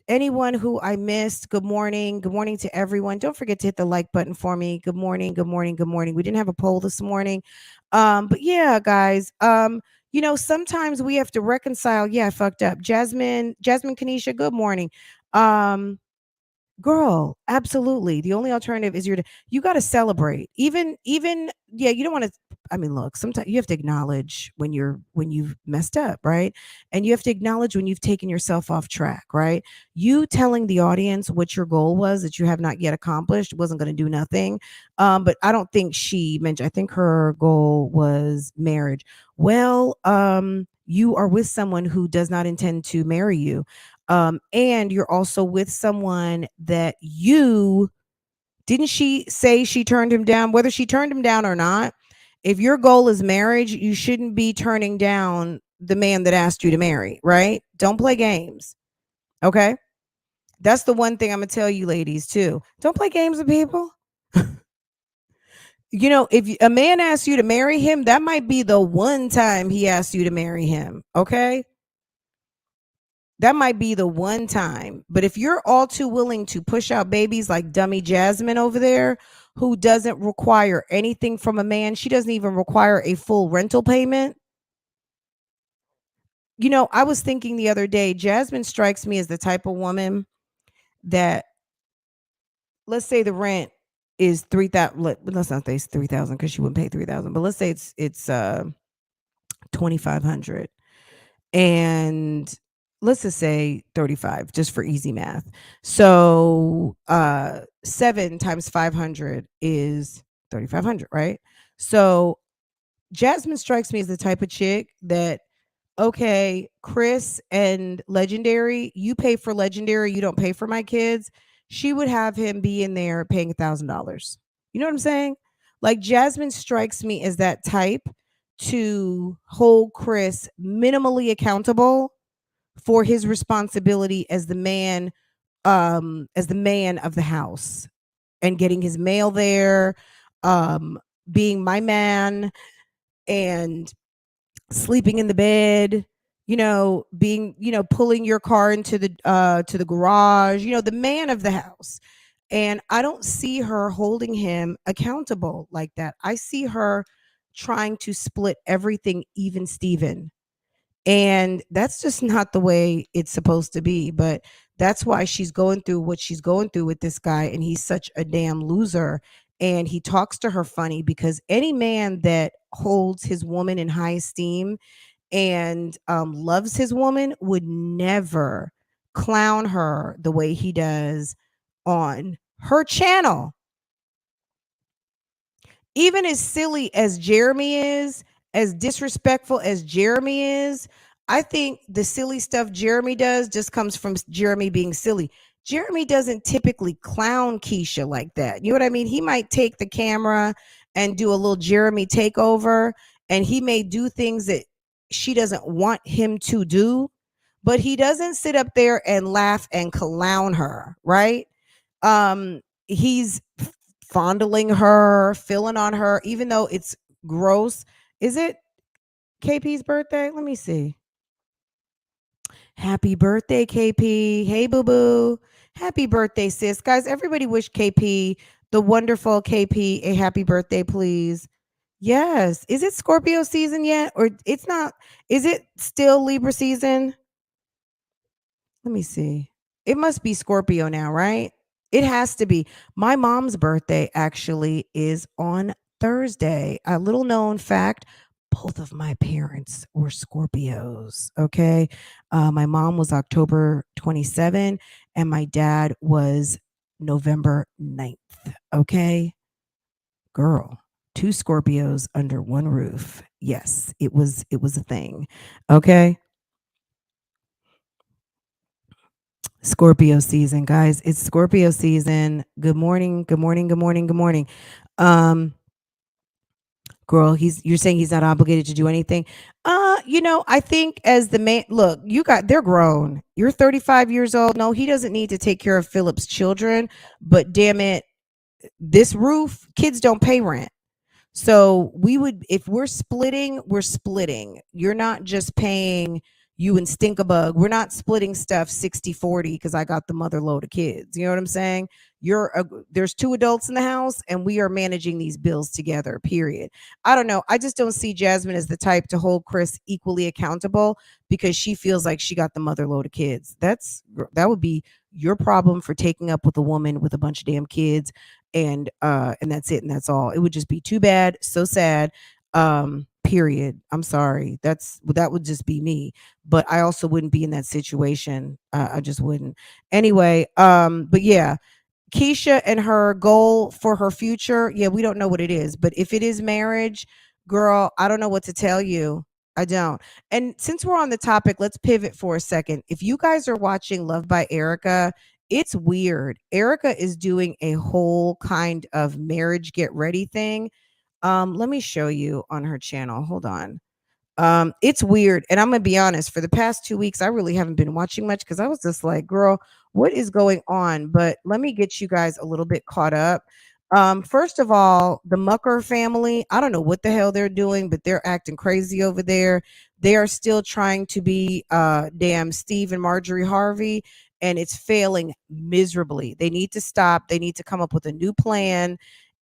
anyone who I missed, good morning. Good morning to everyone. Don't forget to hit the like button for me. Good morning. Good morning. Good morning. We didn't have a poll this morning. But yeah, guys, sometimes we have to reconcile. Yeah, I fucked up. Jasmine Kanisha, good morning. Girl, absolutely. The only alternative is you got to celebrate. Even yeah, you don't want to. I mean, look, sometimes you have to acknowledge when you've messed up, right? And you have to acknowledge when you've taken yourself off track, right? You telling the audience what your goal was that you have not yet accomplished wasn't going to do nothing. But I don't think she mentioned. I think her goal was marriage. Well, you are with someone who does not intend to marry you. And you're also with someone that didn't she say she turned him down? Whether she turned him down or not, if your goal is marriage, you shouldn't be turning down the man that asked you to marry, right? Don't play games. Okay. That's the one thing I'm gonna tell you ladies too. Don't play games with people. If a man asks you to marry him, that might be the one time he asks you to marry him. Okay. That might be the one time. But if you're all too willing to push out babies like dummy Jasmine over there, who doesn't require anything from a man, she doesn't even require a full rental payment. I was thinking the other day, Jasmine strikes me as the type of woman that, let's say the rent is 3,000. Let's not say 3,000 because she wouldn't pay 3,000. But let's say it's 2,500. And let's just say 35 just for easy math. So 7 times 500 is 3,500, right? So Jasmine strikes me as the type of chick that, okay, Chris and Legendary, you pay for Legendary, you don't pay for my kids. She would have him be in there paying $1,000. You know what I'm saying? Like, Jasmine strikes me as that type to hold Chris minimally accountable for his responsibility as the man as the man of the house and getting his mail there, being my man and sleeping in the bed, being, pulling your car into the garage, the man of the house. And I don't see her holding him accountable like that. I see her trying to split everything even Steven. And that's just not the way it's supposed to be. But that's why she's going through what she's going through with this guy. And he's such a damn loser. And he talks to her funny, because any man that holds his woman in high esteem and loves his woman would never clown her the way he does on her channel. Even as silly as Jeremy is, as disrespectful as Jeremy is, I think the silly stuff Jeremy does just comes from Jeremy being silly. Jeremy doesn't typically clown Keisha like that. You know what I mean? He might take the camera and do a little Jeremy takeover, and he may do things that she doesn't want him to do, but he doesn't sit up there and laugh and clown her, right? He's fondling her, feeling on her, even though it's gross. Is it KP's birthday? Let me see. Happy birthday, KP. Hey, boo boo. Happy birthday, sis. Guys, everybody wish KP, the wonderful KP, a happy birthday, please. Yes. Is it Scorpio season yet? Or it's not? Is it still Libra season? Let me see. It must be Scorpio now, right? It has to be. My mom's birthday actually is on Thursday. A little known fact, both of my parents were Scorpios. Okay. My mom was October 27 and my dad was November 9th. Okay. Girl, two Scorpios under one roof. Yes, it was a thing. Okay. Scorpio season, guys. It's Scorpio season. Good morning. Good morning. Good morning. Good morning. Um, Girl, you're saying he's not obligated to do anything. I think as the man, look, they're grown. You're 35 years old. No, he doesn't need to take care of Philip's children, but damn it, this roof, kids don't pay rent. So if we're splitting, we're splitting. You're not just paying you and Stinkabug. We're not splitting stuff 60-40 because I got the mother load of kids. You know what I'm saying? There's two adults in the house and we are managing these bills together, period. I don't know. I just don't see Jasmine as the type to hold Chris equally accountable because she feels like she got the mother load of kids. That would be your problem for taking up with a woman with a bunch of damn kids, and that's it, and that's all. It would just be too bad, so sad. Period. I'm sorry. That would just be me, but I also wouldn't be in that situation. I just wouldn't. Anyway, but yeah, Keisha and her goal for her future, yeah, we don't know what it is, but if it is marriage, girl, I don't know what to tell you. I don't. And since we're on the topic, let's pivot for a second. If you guys are watching Loved by Erica, it's weird. Erica is doing a whole kind of marriage get ready thing. Let me show you on her channel. Hold on. It's weird. And I'm gonna be honest, for the past 2 weeks, I really haven't been watching much because I was just like, girl, what is going on? But let me get you guys a little bit caught up. First of all, the Mucker family, I don't know what the hell they're doing, but they're acting crazy over there. They are still trying to be damn Steve and Marjorie Harvey, and it's failing miserably. They need to stop. They need to come up with a new plan,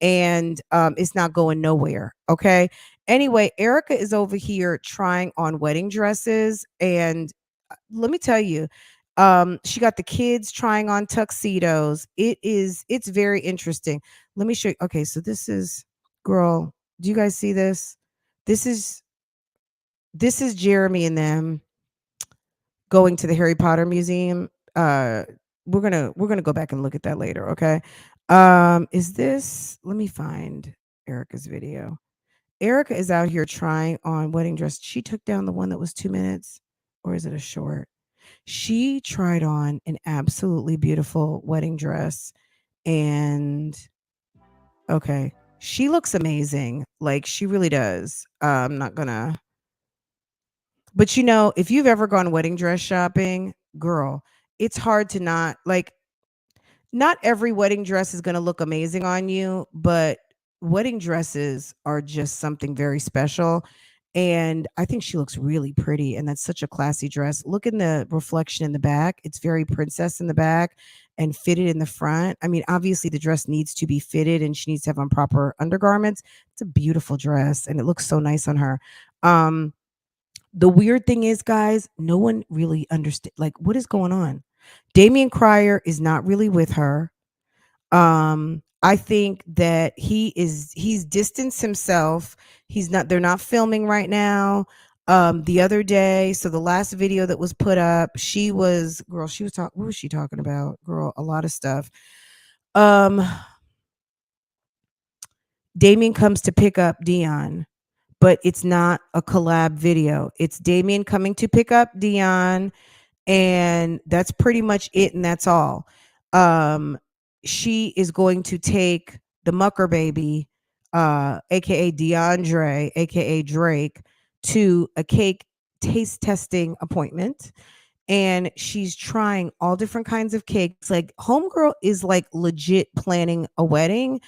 and it's not going nowhere. Okay. Anyway, Erica is over here trying on wedding dresses, and let me tell you, she got the kids trying on tuxedos. It's very interesting. Let me show you. Okay, so this is, girl, do you guys see this? This is Jeremy and them going to the Harry Potter museum. We're gonna go back and look at that later, okay? Is this, let me find Erica's video. Erica is out here trying on wedding dress. She took down the one that was 2 minutes, or is it a short? She tried on an absolutely beautiful wedding dress, and okay, she looks amazing. Like, she really does. I'm not gonna, but if you've ever gone wedding dress shopping, girl, it's hard to not like. not every wedding dress is going to look amazing on you, but wedding dresses are just something very special. And I think she looks really pretty. And that's such a classy dress. Look in the reflection in the back. It's very princess in the back and fitted in the front. I mean, obviously, the dress needs to be fitted and she needs to have on proper undergarments. It's a beautiful dress and it looks so nice on her. Um, the weird thing is, guys, no one really understands. Like, what is going on? Damien Cryer is not really with her. I think that he's distanced himself. They're not filming right now. The other day, so the last video that was put up, she was talking, what was she talking about? Girl, a lot of stuff. Damien comes to pick up Dion, but it's not a collab video. It's Damien coming to pick up Dion, and that's pretty much it, and that's all. She is going to take the Mucker baby, aka DeAndre, aka Drake, to a cake taste testing appointment. And she's trying all different kinds of cakes. Like, homegirl is like legit planning a wedding.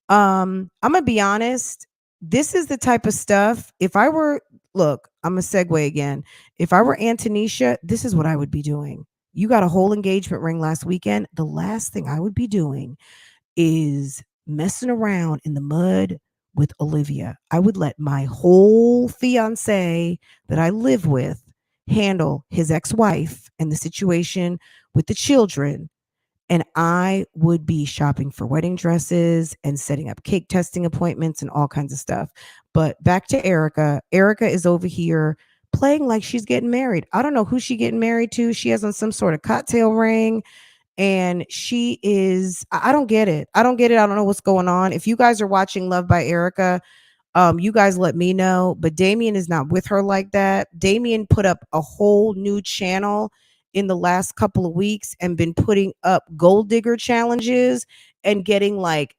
I'm gonna be honest, this is the type of stuff, if I were, look, I'm a segue again. If I were Antonisha, this is what I would be doing. You got a whole engagement ring last weekend. The last thing I would be doing is messing around in the mud with Olivia. I would let my whole fiance that I live with handle his ex-wife and the situation with the children. And I would be shopping for wedding dresses and setting up cake testing appointments and all kinds of stuff. But back to Erica. Erica is over here playing like she's getting married. I don't know who she's getting married to. She has on some sort of cocktail ring. And she is, I don't get it. I don't get it. I don't know what's going on. If you guys are watching Loved by Erica, you guys let me know. But Damien is not with her like that. Damien put up a whole new channel in the last couple of weeks and been putting up gold digger challenges and getting like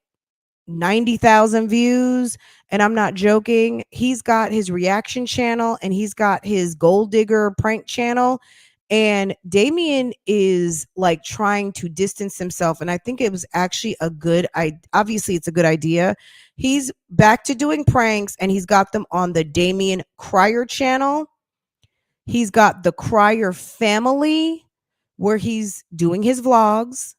90,000 views. And I'm not joking. He's got his reaction channel and he's got his gold digger prank channel. And Damien is like trying to distance himself. And I think it was actually obviously it's a good idea. He's back to doing pranks and he's got them on the Damien Cryer channel. He's got the Cryer family where he's doing his vlogs.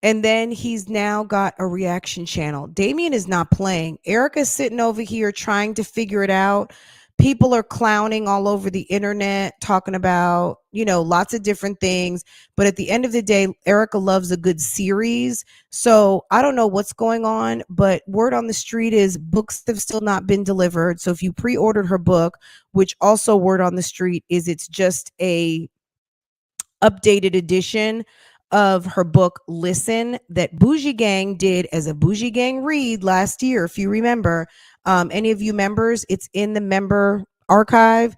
And then he's now got a reaction channel. Damien is not playing. Erica's sitting over here trying to figure it out. People are clowning all over the internet, talking about, lots of different things. But at the end of the day, Erica loves a good series. So I don't know what's going on, but word on the street is books have still not been delivered. So if you pre-ordered her book, which also word on the street is it's just a updated edition of her book Listen that BougieGang did as a BougieGang read last year, if you remember. Any of you members, it's in the member archive.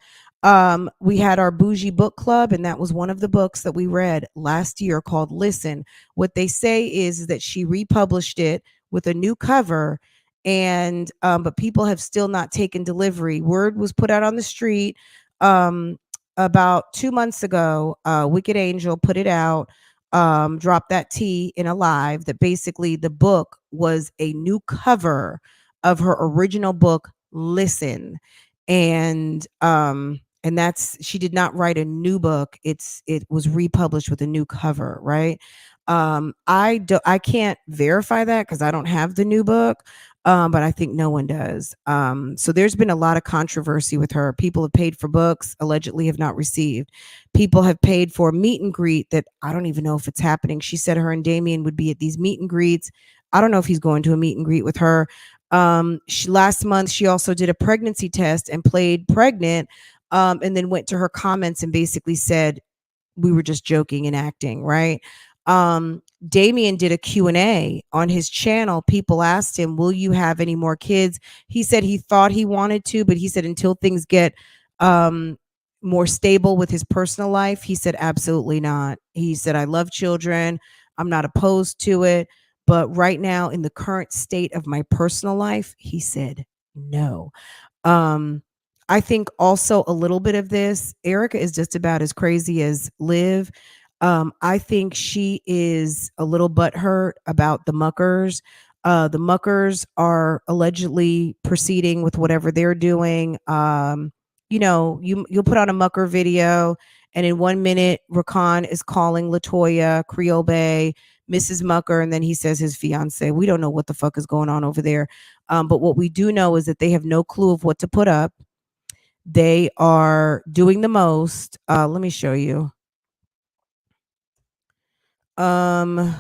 We had our Bougie book club, and that was one of the books that we read last year called Listen. What they say is that she republished it with a new cover, and but people have still not taken delivery. Word was put out on the street about 2 months ago. Wicked Angel put it out, dropped that tea in a live that basically the book was a new cover of her original book Listen. And that's, she did not write a new book. It was republished with a new cover, right? I can't verify that because I don't have the new book. But I think no one does. So there's been a lot of controversy with her. People have paid for books, allegedly have not received. People have paid for a meet and greet that I don't even know if it's happening. She said her and Damien would be at these meet and greets. I don't know if he's going to a meet and greet with her. Last month, she also did a pregnancy test and played pregnant, and then went to her comments and basically said, we were just joking and acting, right? Damien did a Q&A on his channel. People asked him, will you have any more kids? He said he thought he wanted to, but he said until things get more stable with his personal life, he said absolutely not. He said, I love children. I'm not opposed to it. But right now, in the current state of my personal life, he said no. I think also a little bit of this, Erica is just about as crazy as Liv. I think she is a little butthurt about the Muckers. The Muckers are allegedly proceeding with whatever they're doing. You'll put on a Mucker video, and in 1 minute, Rakan is calling Latoya, creolebea, Mrs. Mucker, and then he says his fiance. We don't know what the fuck is going on over there. But what we do know is that they have no clue of what to put up. They are doing the most. Let me show you. Oh.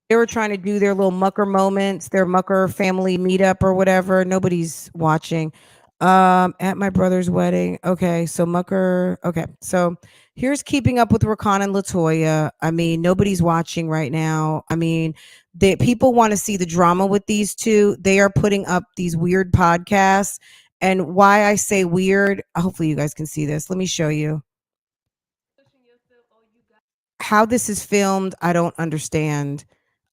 They were trying to do their little Mucker moments, their Mucker family meetup or whatever. Nobody's watching. At my brother's wedding. Okay, so Mucker. Okay, so here's keeping up with Rakan and Latoya. I mean, nobody's watching right now. I mean, people want to see the drama with these two. They are putting up these weird podcasts. And why I say weird, hopefully you guys can see this. Let me show you. How this is filmed, I don't understand.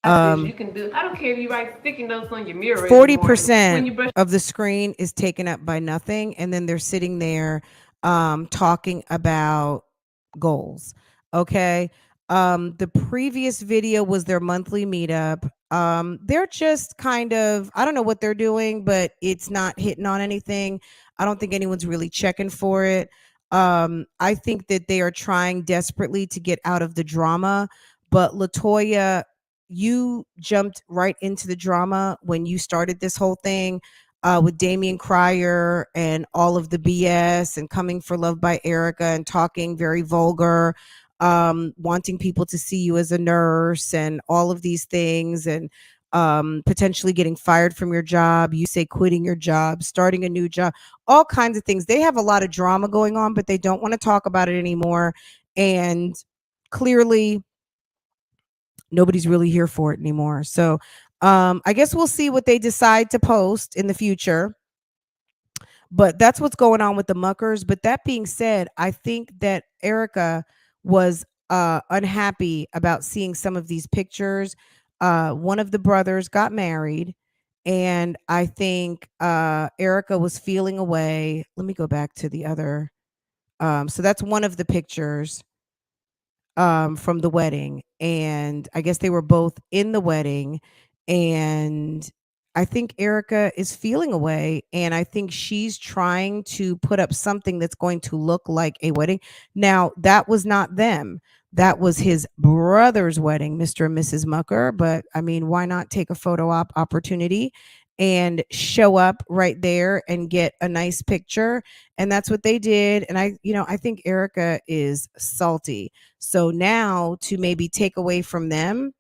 You can do. I don't care if you write sticky notes on your mirror. 40% of the screen is taken up by nothing, and then they're sitting there talking about goals. Okay. The previous video was their monthly meetup. They're just kind of, I don't know what they're doing, but it's not hitting on anything. I don't think anyone's really checking for it. I think that they are trying desperately to get out of the drama, but Latoya, you jumped right into the drama when you started this whole thing with Damian Cryer and all of the BS and coming for LuvdbyErica and talking very vulgar, wanting people to see you as a nurse and all of these things, and potentially getting fired from your job. You say quitting your job, starting a new job, all kinds of things. They have a lot of drama going on, but they don't want to talk about it anymore. And clearly, nobody's really here for it anymore. So I guess we'll see what they decide to post in the future. But that's what's going on with the Muckers. But that being said, I think that Erica was unhappy about seeing some of these pictures. One of the brothers got married, and I think Erica was feeling away. Let me go back to the other. So that's one of the pictures from the wedding, and I guess they were both in the wedding, and I think Erica is feeling away, and I think she's trying to put up something that's going to look like a wedding. Now, that was not them. That was his brother's wedding, Mr. and Mrs. Mucker. But I mean, why not take a photo op opportunity and show up right there and get a nice picture? And that's what they did. And I think Erica is salty. So now to maybe take away from them,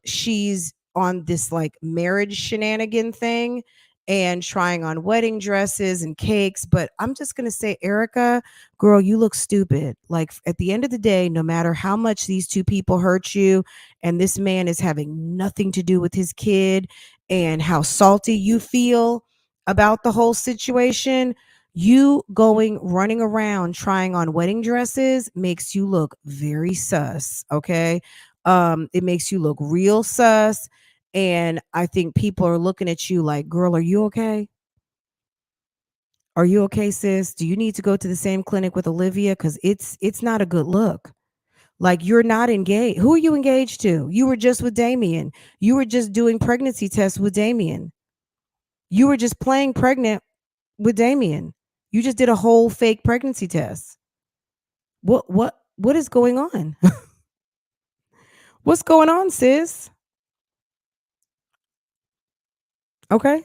she's on this like marriage shenanigan thing and trying on wedding dresses and cakes. But I'm just going to say, Erica, girl, you look stupid. Like at the end of the day, no matter how much these two people hurt you, and this man is having nothing to do with his kid, and how salty you feel about the whole situation, you running around trying on wedding dresses makes you look very sus. Okay. It makes you look real sus. And I think people are looking at you like, girl, are you okay? Are you okay, sis? Do you need to go to the same clinic with Olivia? Because it's not a good look. Like, you're not engaged. Who are you engaged to? You were just with Damian. You were just doing pregnancy tests with Damian. You were just playing pregnant with Damian. You just did a whole fake pregnancy test. What is going on? What's going on, sis? Okay.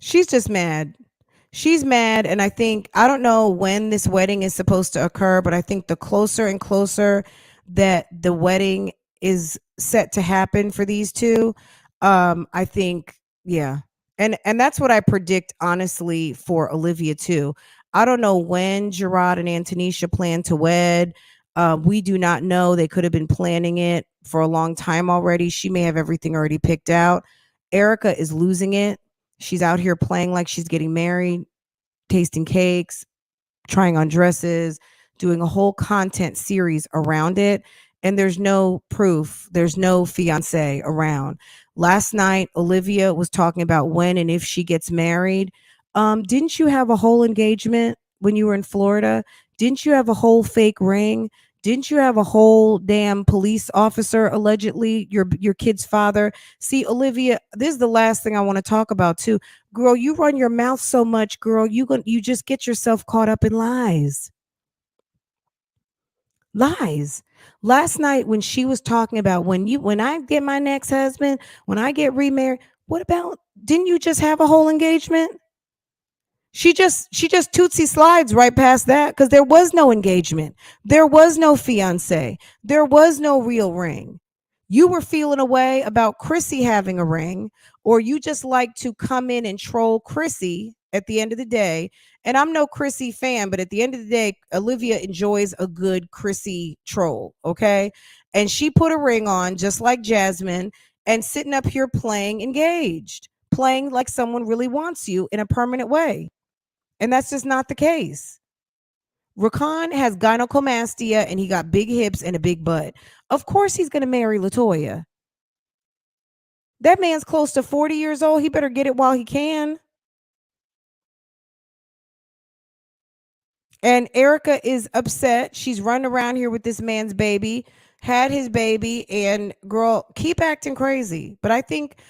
She's just mad. She's mad. And I don't know when this wedding is supposed to occur, but I think the closer and closer that the wedding is set to happen for these two, I think, yeah. And that's what I predict, honestly, for Olivia too. I don't know when Gerard and Antonisha plan to wed. We do not know. They could have been planning it for a long time already. She may have everything already picked out. Erica is losing it. She's out here playing like she's getting married, tasting cakes, trying on dresses, doing a whole content series around it. And there's no proof. There's no fiance around. Last night, Olivia was talking about when and if she gets married. Didn't you have a whole engagement when you were in Florida? Didn't you have a whole fake ring? Didn't you have a whole damn police officer, allegedly your kid's father? See, Olivia, this is the last thing I want to talk about too. Girl, you run your mouth so much, girl. You just get yourself caught up in lies. Lies. Last night when she was talking about when I get my next husband, when I get remarried, what about, didn't you just have a whole engagement? She just tootsie slides right past that because there was no engagement. There was no fiance. There was no real ring. You were feeling a way about Chrissy having a ring, or you just like to come in and troll Chrissy at the end of the day. And I'm no Chrissy fan, but at the end of the day, Olivia enjoys a good Chrissy troll, okay? And she put a ring on just like Jasmine and sitting up here playing engaged, playing like someone really wants you in a permanent way. And that's just not the case. Rican has gynecomastia and he got big hips and a big butt. Of course he's going to marry LaToya. That man's close to 40 years old. He better get it while he can. And Erica is upset. She's running around here with this man's baby, had his baby, and girl, keep acting crazy. But I think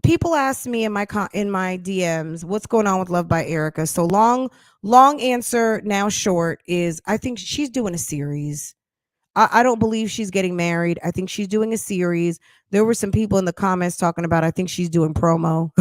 people ask me in my DMs, what's going on with LuvdbyErica? So long answer, now short, is I think she's doing a series. I don't believe she's getting married. I think she's doing a series. There were some people in the comments talking about, I think she's doing promo.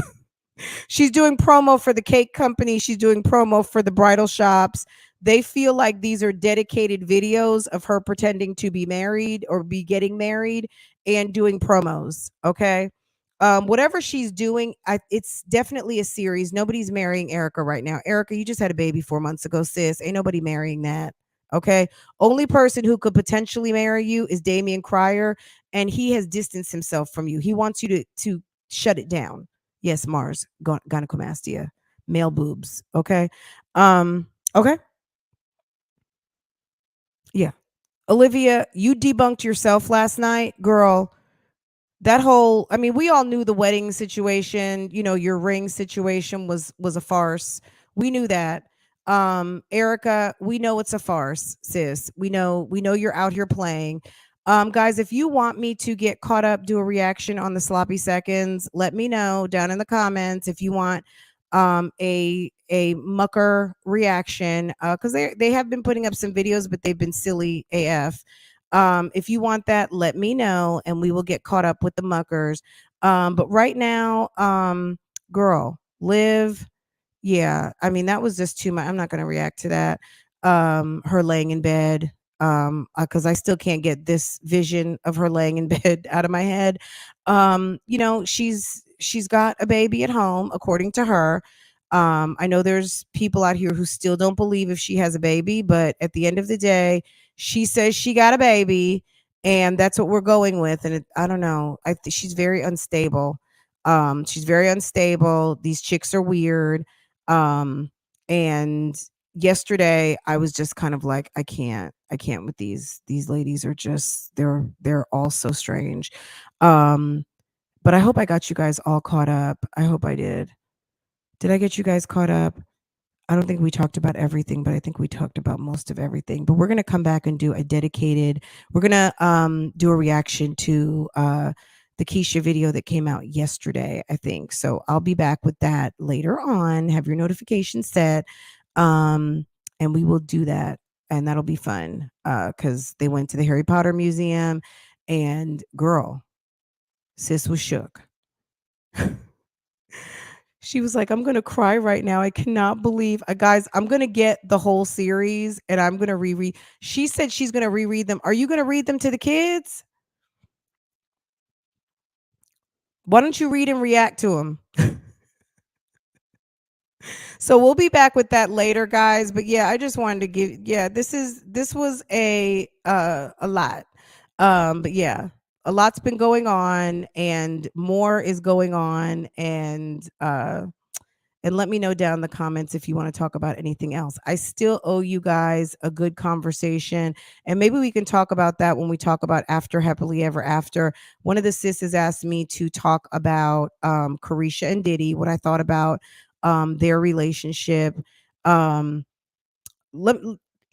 She's doing promo for the cake company. She's doing promo for the bridal shops. They feel like these are dedicated videos of her pretending to be married or be getting married and doing promos. Okay. Whatever she's doing, it's definitely a series. Nobody's marrying Erica right now. Erica, you just had a baby 4 months ago, sis. Ain't nobody marrying that. Okay. Only person who could potentially marry you is Damian Cryer, and he has distanced himself from you. He wants you to shut it down. Yes, Mars, gynecomastia, male boobs. Okay. Okay. Yeah. Olivia, you debunked yourself last night, girl. That whole, I mean, we all knew the wedding situation, your ring situation was a farce. We knew that. Erica, we know it's a farce, sis. We know you're out here playing. Guys, if you want me to get caught up, do a reaction on the sloppy seconds, let me know down in the comments. If you want a mucker reaction, because they have been putting up some videos, but they've been silly AF. If you want that, let me know and we will get caught up with the muckers. But right now, girl, Liv, yeah, I mean, that was just too much. I'm not going to react to that. Her laying in bed, because I still can't get this vision of her laying in bed out of my head. She's got a baby at home, according to her. I know there's people out here who still don't believe if she has a baby, but at the end of the day, she says she got a baby, and that's what we're going with. And I don't know. She's very unstable. She's very unstable. These chicks are weird. And yesterday I was just kind of like, I can't with these ladies are just, they're all so strange. But I hope I got you guys all caught up. I hope I did. Did I get you guys caught up? I don't think we talked about everything, but I think we talked about most of everything. But we're going to come back and do a dedicated, we're going to do a reaction to the Keisha video that came out yesterday, I think. So I'll be back with that later on. Have your notifications set. And we will do that. And that'll be fun because they went to the Harry Potter Museum, and girl, sis was shook. She was like, I'm going to cry right now. I cannot believe, guys, I'm going to get the whole series and I'm going to reread. She said she's going to reread them. Are you going to read them to the kids? Why don't you read and react to them? So we'll be back with that later, guys. But yeah, I just wanted to give, this was a lot. But yeah, a lot's been going on and more is going on. And let me know down in the comments if you want to talk about anything else. I still owe you guys a good conversation. And maybe we can talk about that when we talk about After Happily Ever After. One of the sisters asked me to talk about Carisha and Diddy, what I thought about their relationship.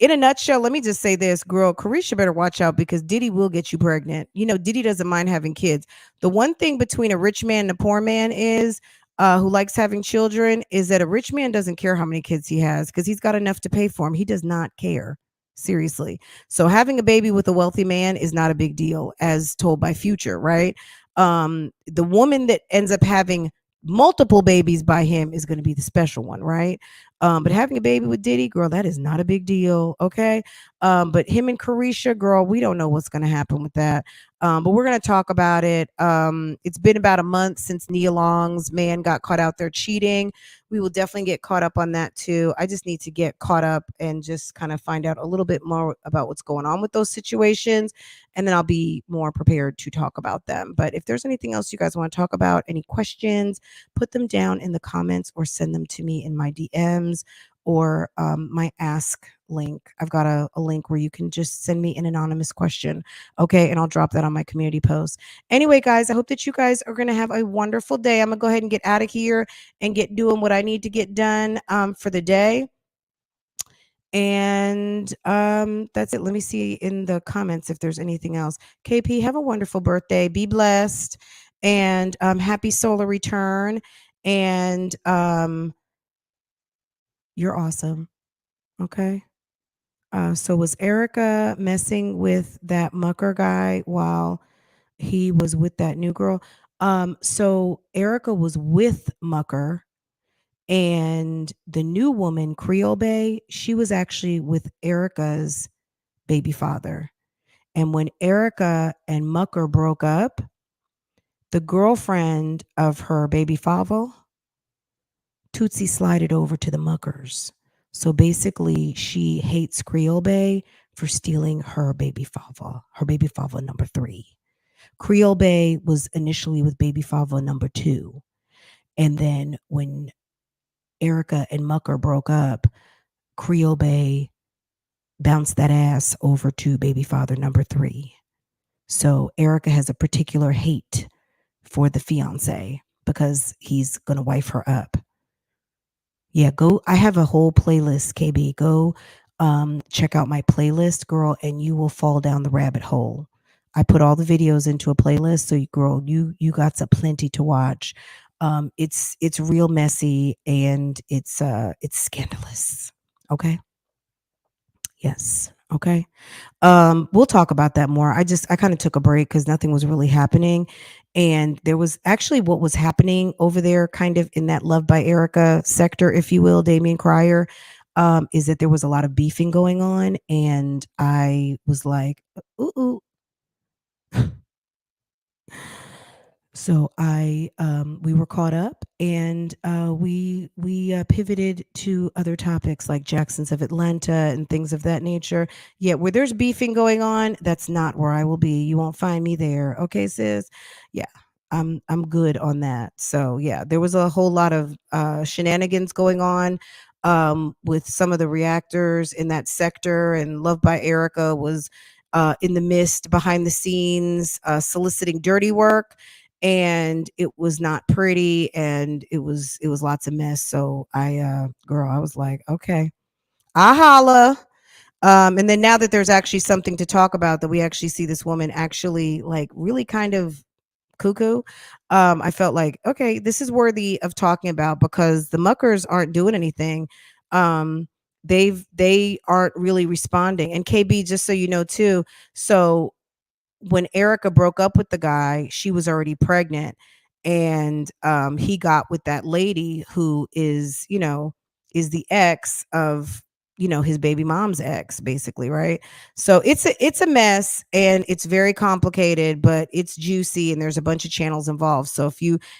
in a nutshell, let me just say this, girl, Carisha better watch out because Diddy will get you pregnant. You know, Diddy doesn't mind having kids. The one thing between a rich man and a poor man is who likes having children is that a rich man doesn't care how many kids he has because he's got enough to pay for them. He does not care. Seriously. So having a baby with a wealthy man is not a big deal, as told by Future, right? The woman that ends up having multiple babies by him is going to be the special one, right? But having a baby with Diddy, girl, that is not a big deal. Okay. But him and Carisha, girl, we don't know what's going to happen with that. But we're going to talk about it. It's been about a month since Nia Long's man got caught out there cheating. We will definitely get caught up on that too. I just need to get caught up and just kind of find out a little bit more about what's going on with those situations. And then I'll be more prepared to talk about them. But if there's anything else you guys want to talk about, any questions, put them down in the comments or send them to me in my DMs or my ask link. I've got a link where you can just send me an anonymous question. Okay. And I'll drop that on my community post. Anyway, guys, I hope that you guys are going to have a wonderful day. I'm going to go ahead and get out of here and get doing what I need to get done for the day. And that's it. Let me see in the comments if there's anything else. KP, have a wonderful birthday. Be blessed. And happy solar return. And you're awesome. Okay. So was Erica messing with that Mucker guy while he was with that new girl? So Erica was with Mucker, and the new woman, Creolebea, she was actually with Erica's baby father. And when Erica and Mucker broke up, the girlfriend of her baby father, Tootsie, slided over to the Muckers. So basically, she hates Creolebea for stealing her baby father number 3. Creolebea was initially with baby father number 2. And then when Erica and Mucker broke up, Creolebea bounced that ass over to baby father number 3. So Erica has a particular hate for the fiance because he's going to wife her up. Yeah, go. I have a whole playlist, KB. Go check out my playlist, girl, and you will fall down the rabbit hole. I put all the videos into a playlist, so girl, you got some plenty to watch. It's real messy and it's scandalous. Okay. Yes. Okay. We'll talk about that more. I kind of took a break because nothing was really happening. And there was actually what was happening over there kind of in that LuvdbyErica sector, if you will, Damien Cryer, is that there was a lot of beefing going on. And I was like, ooh. So we were caught up and we pivoted to other topics like Jacksons of Atlanta and things of that nature. Yeah, where there's beefing going on, that's not where I will be. You won't find me there. Okay, sis? Yeah, I'm good on that. So yeah, there was a whole lot of shenanigans going on with some of the reactors in that sector, and LuvdbyErica was in the midst, behind the scenes, soliciting dirty work. And it was not pretty, and it was lots of mess. So I was like, okay, I holla. And then now that there's actually something to talk about, that we actually see this woman actually like really kind of cuckoo, I felt like, okay, this is worthy of talking about because the Muckers aren't doing anything. They aren't really responding. And KB, just so you know too, so when Erica broke up with the guy, she was already pregnant, and he got with that lady who is the ex of his baby mom's ex, basically, right? So it's a mess, and it's very complicated, but it's juicy, and there's a bunch of channels involved. So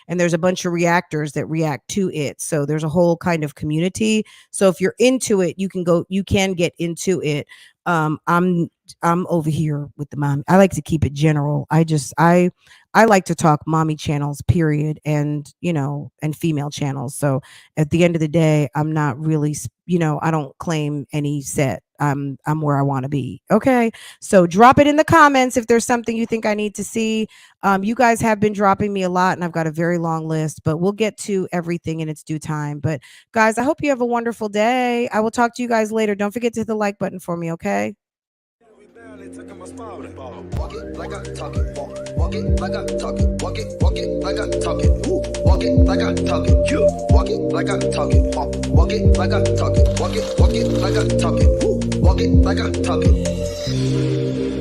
and there's a bunch of reactors that react to it, so there's a whole kind of community. So if you're into it, you can get into it. I'm over here with the mom. I like to keep it general. I like to talk mommy channels, period, and and female channels. So at the end of the day, I'm not really, I don't claim any set. I'm where I want to be. Okay. So drop it in the comments if there's something you think I need to see. You guys have been dropping me a lot and I've got a very long list, but we'll get to everything in its due time. But guys, I hope you have a wonderful day. I will talk to you guys later. Don't forget to hit the like button for me. Okay. Walk it like I talk it. Walk it like I talk it. Walk it like I talk it. Walk it like I talk it. Walk it like I talk it. Walk it like I talk it. Walk it like I talk it. Walk it like I talk it.